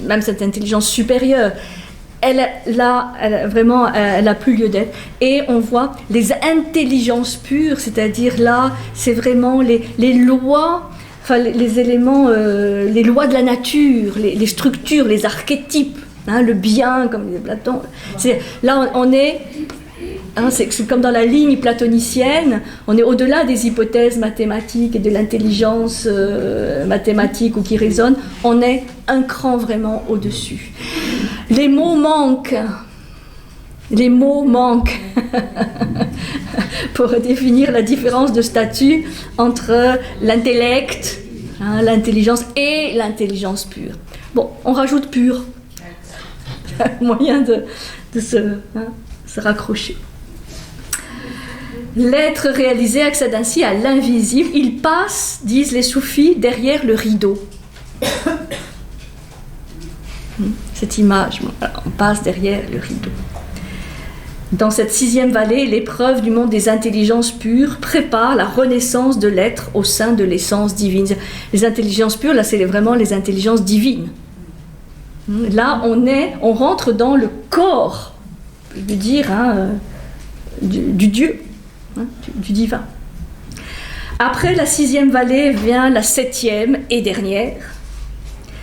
même cette intelligence supérieure. Elle a plus lieu d'être. Et on voit les intelligences pures, c'est-à-dire là, c'est vraiment les lois, les éléments, les lois de la nature, les structures, les archétypes, le bien, comme disait Platon. Là, on est, c'est comme dans la ligne platonicienne, on est au-delà des hypothèses mathématiques et de l'intelligence mathématique ou qui résonne, on est un cran vraiment au-dessus. Les mots manquent. Les mots manquent pour définir la différence de statut entre l'intellect, hein, l'intelligence et l'intelligence pure. Bon, on rajoute pure. Moyen de se raccrocher. L'être réalisé accède ainsi à l'invisible. Il passe, disent les soufis, derrière le rideau. Cette image, on passe derrière le rideau. Dans cette 6e vallée, l'épreuve du monde des intelligences pures prépare la renaissance de l'être au sein de l'essence divine. Les intelligences pures, là, c'est vraiment les intelligences divines. Là, on rentre dans le corps, je veux dire, du Dieu, hein, du divin. Après la 6e vallée vient la 7e et dernière,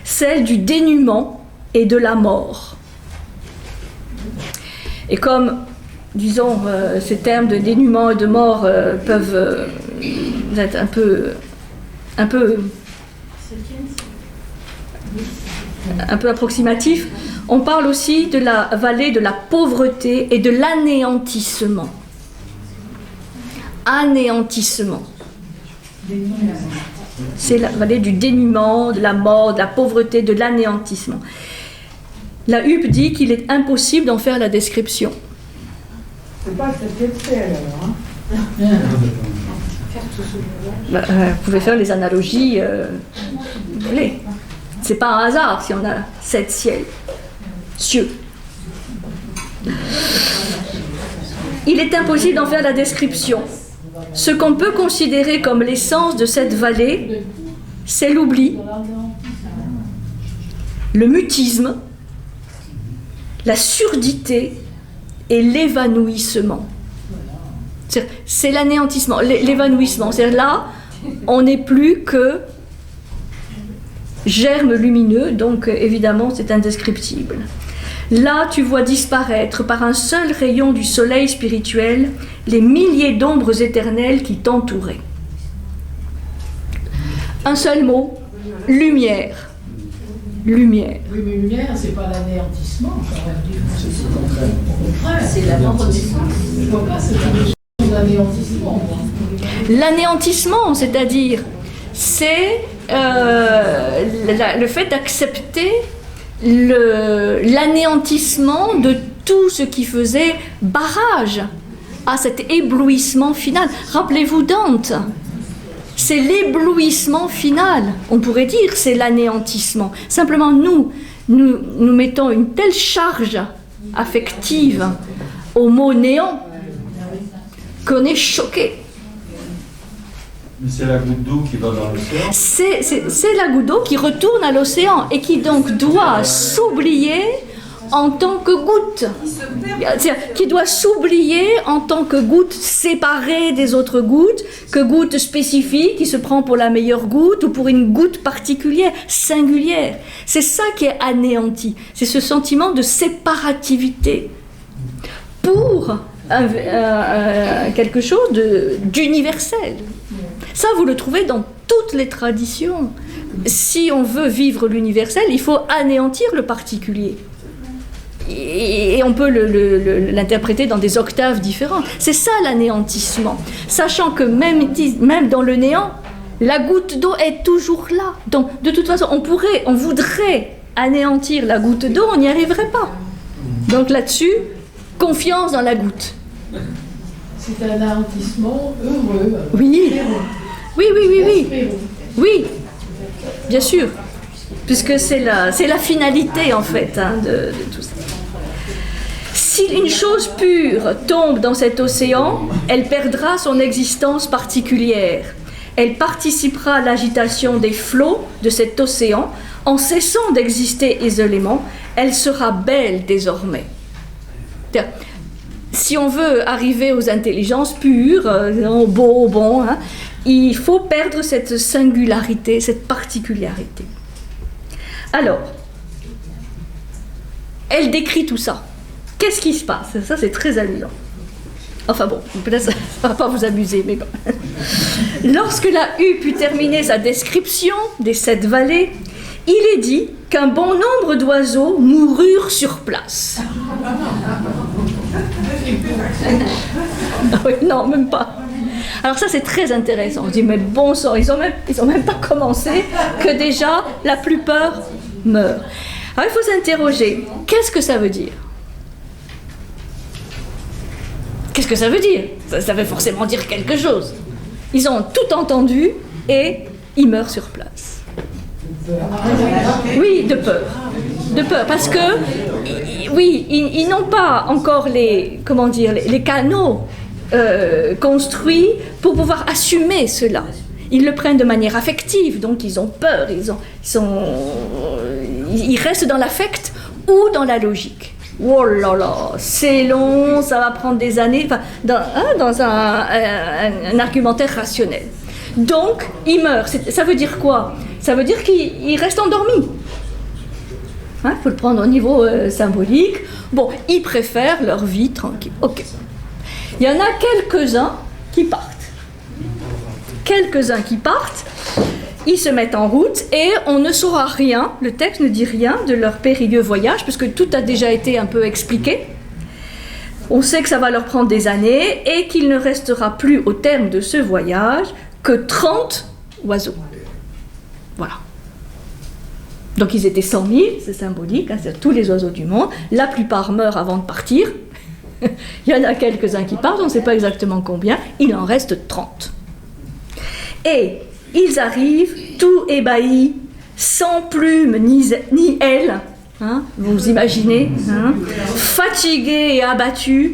celle du dénuement et de la mort. Et comme, disons, ces termes de dénuement et de mort peuvent être un peu approximatifs, on parle aussi de la vallée de la pauvreté et de l'anéantissement. Anéantissement. C'est la vallée du dénuement, de la mort, de la pauvreté, de l'anéantissement. La Huppe dit qu'il est impossible d'en faire la description. C'est pas cette fait alors, hein. Vous pouvez faire les analogies, vous voulez. C'est pas un hasard si on a 7 cieux. Il est impossible d'en faire la description. Ce qu'on peut considérer comme l'essence de cette vallée, c'est l'oubli, le mutisme, la surdité et l'évanouissement. C'est l'anéantissement, l'évanouissement. C'est-à-dire là, on n'est plus que germe lumineux, donc évidemment c'est indescriptible. Là, tu vois disparaître par un seul rayon du soleil spirituel les milliers d'ombres éternelles qui t'entouraient. Un seul mot, lumière. Lumière. Oui, mais lumière, c'est pas l'anéantissement. C'est la non-renaissance. Je vois pas, c'est l'anéantissement. L'anéantissement, c'est-à-dire, c'est le fait d'accepter l'anéantissement de tout ce qui faisait barrage à cet éblouissement final. Rappelez-vous Dante, c'est l'éblouissement final, on pourrait dire c'est l'anéantissement. Simplement nous mettons une telle charge affective au mot néant qu'on est choqué. Mais c'est la goutte d'eau qui va dans l'océan. C'est la goutte d'eau qui retourne à l'océan et qui donc doit s'oublier en tant que goutte. C'est-à-dire qui doit s'oublier en tant que goutte séparée des autres gouttes, que goutte spécifique qui se prend pour la meilleure goutte ou pour une goutte particulière, singulière. C'est ça qui est anéanti. C'est ce sentiment de séparativité pour quelque chose d'universel. Ça, vous le trouvez dans toutes les traditions. Si on veut vivre l'universel, il faut anéantir le particulier. Et on peut l'interpréter dans des octaves différentes. C'est ça l'anéantissement. Sachant que même dans le néant, la goutte d'eau est toujours là. Donc, de toute façon, on voudrait anéantir la goutte d'eau, on n'y arriverait pas. Donc là-dessus, confiance dans la goutte. C'est un anéantissement heureux. Oui. Oui. Oui, bien sûr. Puisque c'est la finalité, en fait, de tout ça. Si une chose pure tombe dans cet océan, elle perdra son existence particulière. Elle participera à l'agitation des flots de cet océan. En cessant d'exister isolément, elle sera belle désormais. Si on veut arriver aux intelligences pures, beau, bon, il faut perdre cette singularité, cette particularité. Alors, elle décrit tout ça. Qu'est-ce qui se passe? Ça, c'est très amusant. Enfin bon, peut-être ça ne va pas vous amuser, mais bon. Lorsque la Huppe eut terminé sa description des 7 vallées, il est dit qu'un bon nombre d'oiseaux moururent sur place. Oui, non, même pas. Alors ça, c'est très intéressant. On se dit, mais bon sang, ils ont même pas commencé, que déjà, la plupart meurent. Alors il faut s'interroger, qu'est-ce que ça veut dire? Qu'est-ce que ça veut dire? Ça veut forcément dire quelque chose. Ils ont tout entendu et ils meurent sur place. Oui, de peur. De peur, parce que, oui, ils n'ont pas encore les canaux construits pour pouvoir assumer cela. Ils le prennent de manière affective, donc ils ont peur, ils restent dans l'affect ou dans la logique. Oh là là, c'est long, ça va prendre des années, enfin, dans un argumentaire rationnel. Donc, ils meurent. Ça veut dire quoi? Ça veut dire qu'ils restent endormis. Il faut le prendre au niveau symbolique. Bon, ils préfèrent leur vie tranquille. Ok. Il y en a quelques-uns qui partent. Quelques-uns qui partent, ils se mettent en route et on ne saura rien, le texte ne dit rien de leur périlleux voyage, puisque tout a déjà été un peu expliqué. On sait que ça va leur prendre des années et qu'il ne restera plus au terme de ce voyage que 30 oiseaux. Voilà. Donc ils étaient 100 000, c'est symbolique, c'est tous les oiseaux du monde. La plupart meurent avant de partir. Il y en a quelques-uns qui partent, on ne sait pas exactement combien. Il en reste 30. Et ils arrivent tout ébahis, sans plumes ni ailes, vous imaginez, fatigués et abattus,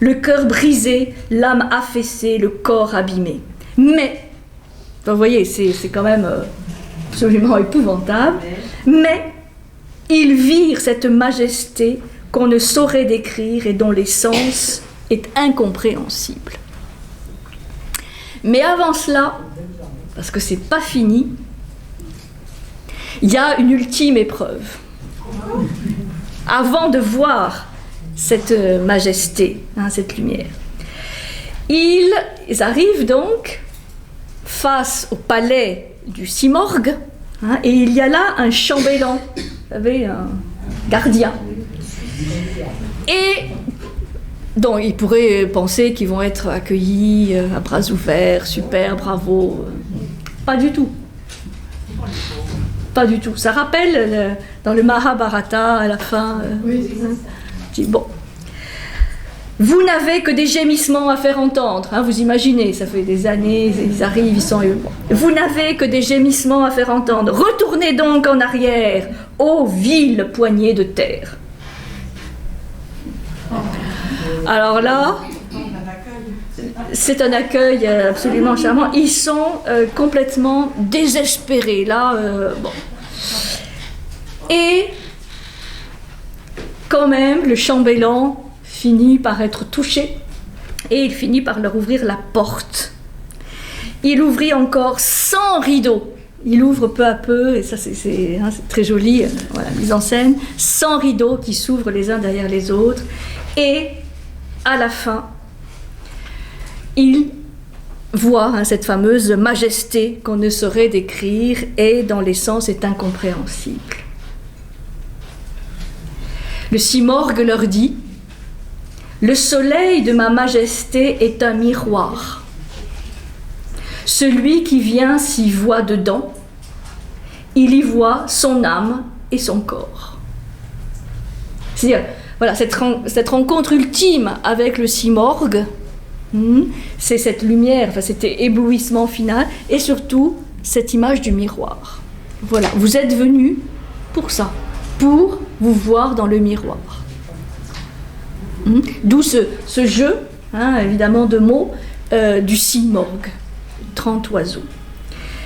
le cœur brisé, l'âme affaissée, le corps abîmé. Mais, vous voyez, c'est quand même absolument épouvantable, mais ils virent cette majesté qu'on ne saurait décrire et dont l'essence est incompréhensible. Mais avant cela, parce que c'est pas fini, il y a une ultime épreuve. Avant de voir cette majesté, cette lumière, ils arrivent donc face au palais du Simorgue, et il y a là un chambellan, vous savez, un gardien. Et donc ils pourraient penser qu'ils vont être accueillis à bras ouverts, super, bravo. Pas du tout. Pas du tout. Ça rappelle dans le Mahabharata à la fin. Bon. Vous n'avez que des gémissements à faire entendre. Vous imaginez, ça fait des années, ils arrivent, ils sont... Vous n'avez que des gémissements à faire entendre. Retournez donc en arrière, ô vile poignée de terre. Alors là, c'est un accueil absolument charmant. Ils sont complètement désespérés. Là, bon. Et quand même, le chambellan finit par être touché et il finit par leur ouvrir la porte. Il ouvrit encore sans rideau. Il ouvre peu à peu, et ça c'est très joli, voilà, mise en scène, sans rideaux qui s'ouvrent les uns derrière les autres. Et à la fin, il voit cette fameuse majesté qu'on ne saurait décrire et dont l'essence est incompréhensible. Le Simorgue leur dit: le soleil de ma majesté est un miroir. Celui qui vient s'y voit dedans, il y voit son âme et son corps. C'est-à-dire, voilà, cette rencontre ultime avec le Simorgue, c'est cette lumière, cet éblouissement final, et surtout cette image du miroir. Voilà, vous êtes venus pour ça, pour vous voir dans le miroir. D'où ce jeu, évidemment de mots, du Simorgue, 30 oiseaux.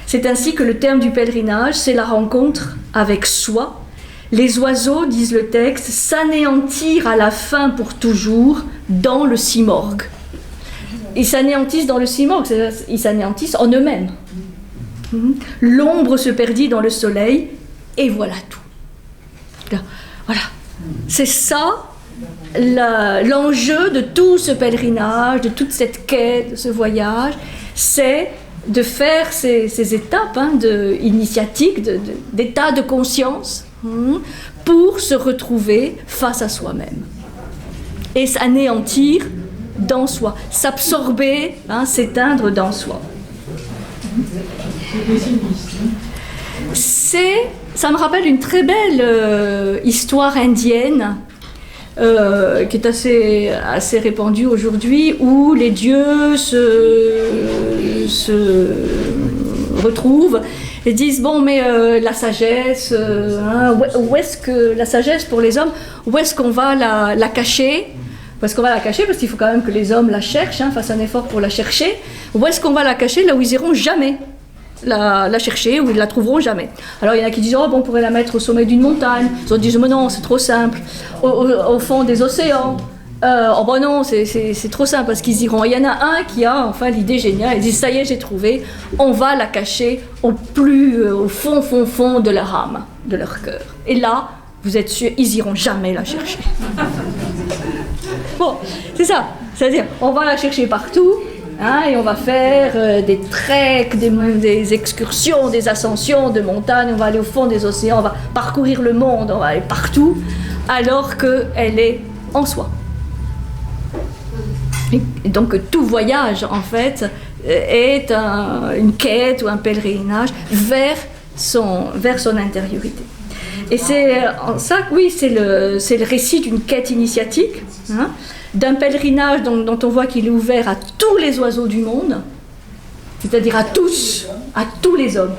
C'est ainsi que le terme du pèlerinage, c'est la rencontre avec soi. Les oiseaux, disent le texte, s'anéantirent à la fin pour toujours dans le Simorgue. Ils s'anéantissent dans le Simorgue, ils s'anéantissent en eux-mêmes. L'ombre se perdit dans le soleil, et voilà tout. Voilà. C'est ça l'enjeu de tout ce pèlerinage, de toute cette quête, de ce voyage, c'est de faire ces étapes initiatiques, d'état de conscience, pour se retrouver face à soi-même. et s'anéantir dans soi, s'absorber, s'éteindre dans soi. Ça me rappelle une très belle histoire indienne qui est assez répandue aujourd'hui, où les dieux se retrouvent et disent bon, mais la sagesse, où est-ce que la sagesse pour les hommes, où est-ce qu'on va la cacher? Où est-ce qu'on va la cacher? Parce qu'il faut quand même que les hommes la cherchent, fassent un effort pour la chercher. Où est-ce qu'on va la cacher? Là où ils iront jamais la chercher, où ils la trouveront jamais. Alors il y en a qui disent oh, bon, on pourrait la mettre au sommet d'une montagne. Les autres disent mais non, c'est trop simple. Au fond des océans. Oh bon non, c'est trop simple parce qu'ils iront. Il y en a un qui a enfin l'idée géniale. Il dit ça y est, j'ai trouvé. On va la cacher au fond de leur âme, de leur cœur. Et là, vous êtes sûr, ils iront jamais la chercher. Bon, c'est ça. C'est-à-dire, on va la chercher partout. Et on va faire des treks, des excursions, des ascensions de montagnes, on va aller au fond des océans, on va parcourir le monde, on va aller partout, alors qu'elle est en soi. Et donc tout voyage, en fait, est une quête ou un pèlerinage vers son intériorité. Et c'est ça, oui, c'est le récit d'une quête initiatique, d'un pèlerinage dont on voit qu'il est ouvert à tous les oiseaux du monde, c'est-à-dire à tous les hommes,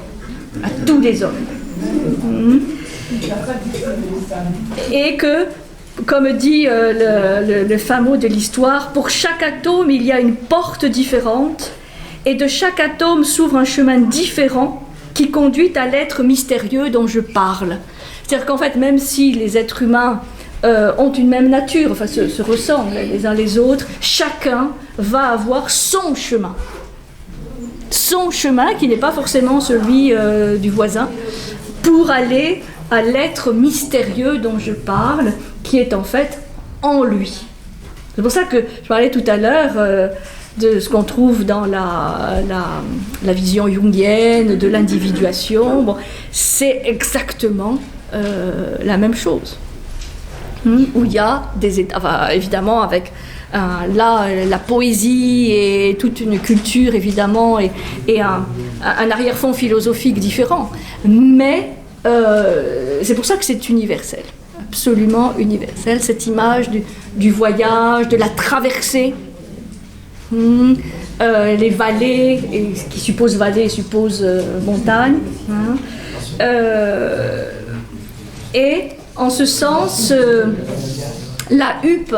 à tous les hommes. Et que, comme dit le fameux de l'histoire, pour chaque atome il y a une porte différente, et de chaque atome s'ouvre un chemin différent qui conduit à l'être mystérieux dont je parle. C'est-à-dire qu'en fait, même si les êtres humains ont une même nature, enfin se ressemblent les uns les autres, chacun va avoir son chemin qui n'est pas forcément celui du voisin, pour aller à l'être mystérieux dont je parle, qui est en fait en lui. C'est pour ça que je parlais tout à l'heure de ce qu'on trouve dans la vision jungienne de l'individuation. Bon, c'est exactement la même chose. Où il y a des états, enfin, évidemment avec la poésie et toute une culture évidemment et un arrière-fond philosophique différent, mais c'est pour ça que c'est universel, absolument universel, cette image du voyage, de la traversée, les vallées, et ce qui suppose vallée suppose montagne, et en ce sens, la huppe,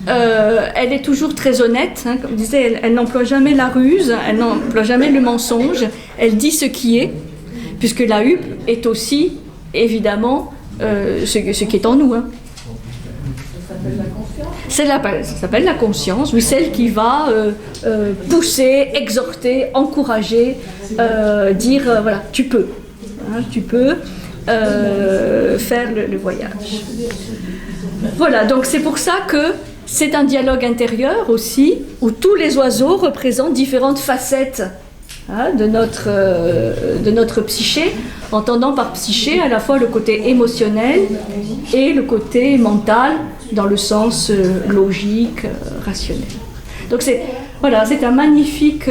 elle est toujours très honnête, comme je disais, elle n'emploie jamais la ruse, elle n'emploie jamais le mensonge, elle dit ce qui est, puisque la huppe est aussi, évidemment, ce qui est en nous. Ça s'appelle la conscience, oui, celle qui va pousser, exhorter, encourager, dire, voilà, tu peux, tu peux. Faire le voyage. Voilà, donc c'est pour ça que c'est un dialogue intérieur aussi, où tous les oiseaux représentent différentes facettes de notre psyché, entendant par psyché à la fois le côté émotionnel et le côté mental, dans le sens logique, rationnel. Donc c'est un magnifique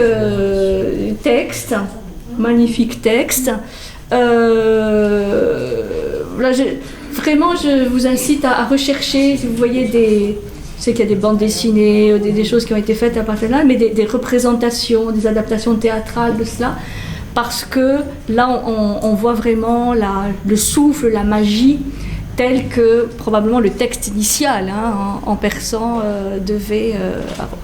texte, Là, vraiment, je vous incite à rechercher, si vous voyez je sais qu'il y a des bandes dessinées, des choses qui ont été faites à partir de là, mais des représentations, des adaptations théâtrales de cela, parce que là, on voit vraiment le souffle, la magie, tel que probablement le texte initial, en persan, devait avoir.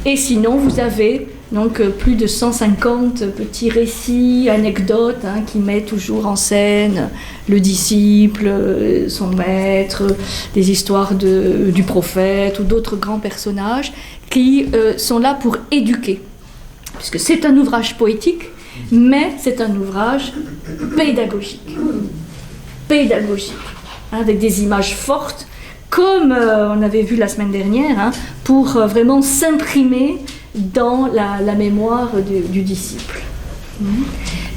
Et sinon, vous avez donc plus de 150 petits récits, anecdotes, qui mettent toujours en scène le disciple, son maître, des histoires du prophète ou d'autres grands personnages qui sont là pour éduquer. Puisque c'est un ouvrage poétique, mais c'est un ouvrage pédagogique, avec des images fortes, comme on avait vu la semaine dernière, pour vraiment s'imprimer dans la mémoire du disciple.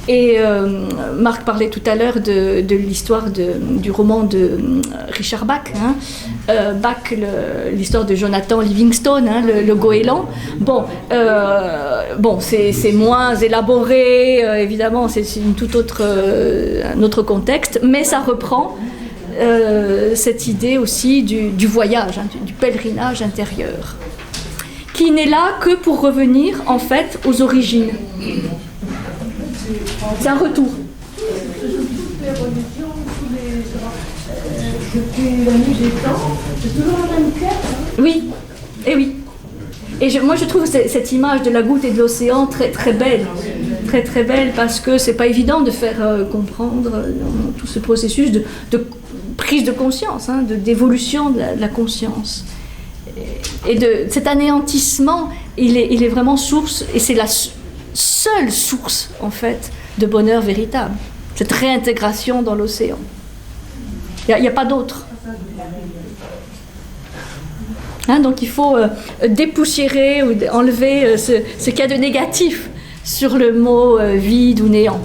Et Marc parlait tout à l'heure de l'histoire du roman de Richard Bach. Hein. Bach, l'histoire de Jonathan Livingstone, hein, le goéland. Bon, c'est moins élaboré, évidemment, c'est un autre contexte, mais ça reprend cette idée aussi du voyage, hein, du pèlerinage intérieur, qui n'est là que pour revenir en fait aux origines. C'est un retour. Toutes les religions, depuis la nuit des temps, c'est toujours la même quête. Hein. Oui, et oui. Et moi je trouve cette image de la goutte et de l'océan très très belle. Très très belle parce que c'est pas évident de faire comprendre tout ce processus de prise de conscience, hein, d'évolution de la conscience. Et de cet anéantissement, il est vraiment source, et c'est la seule source en fait de bonheur véritable, cette réintégration dans l'océan. Il n'y a pas d'autre. Hein, donc il faut dépoussiérer ou enlever ce qu'il y a de négatif sur le mot vide ou néant.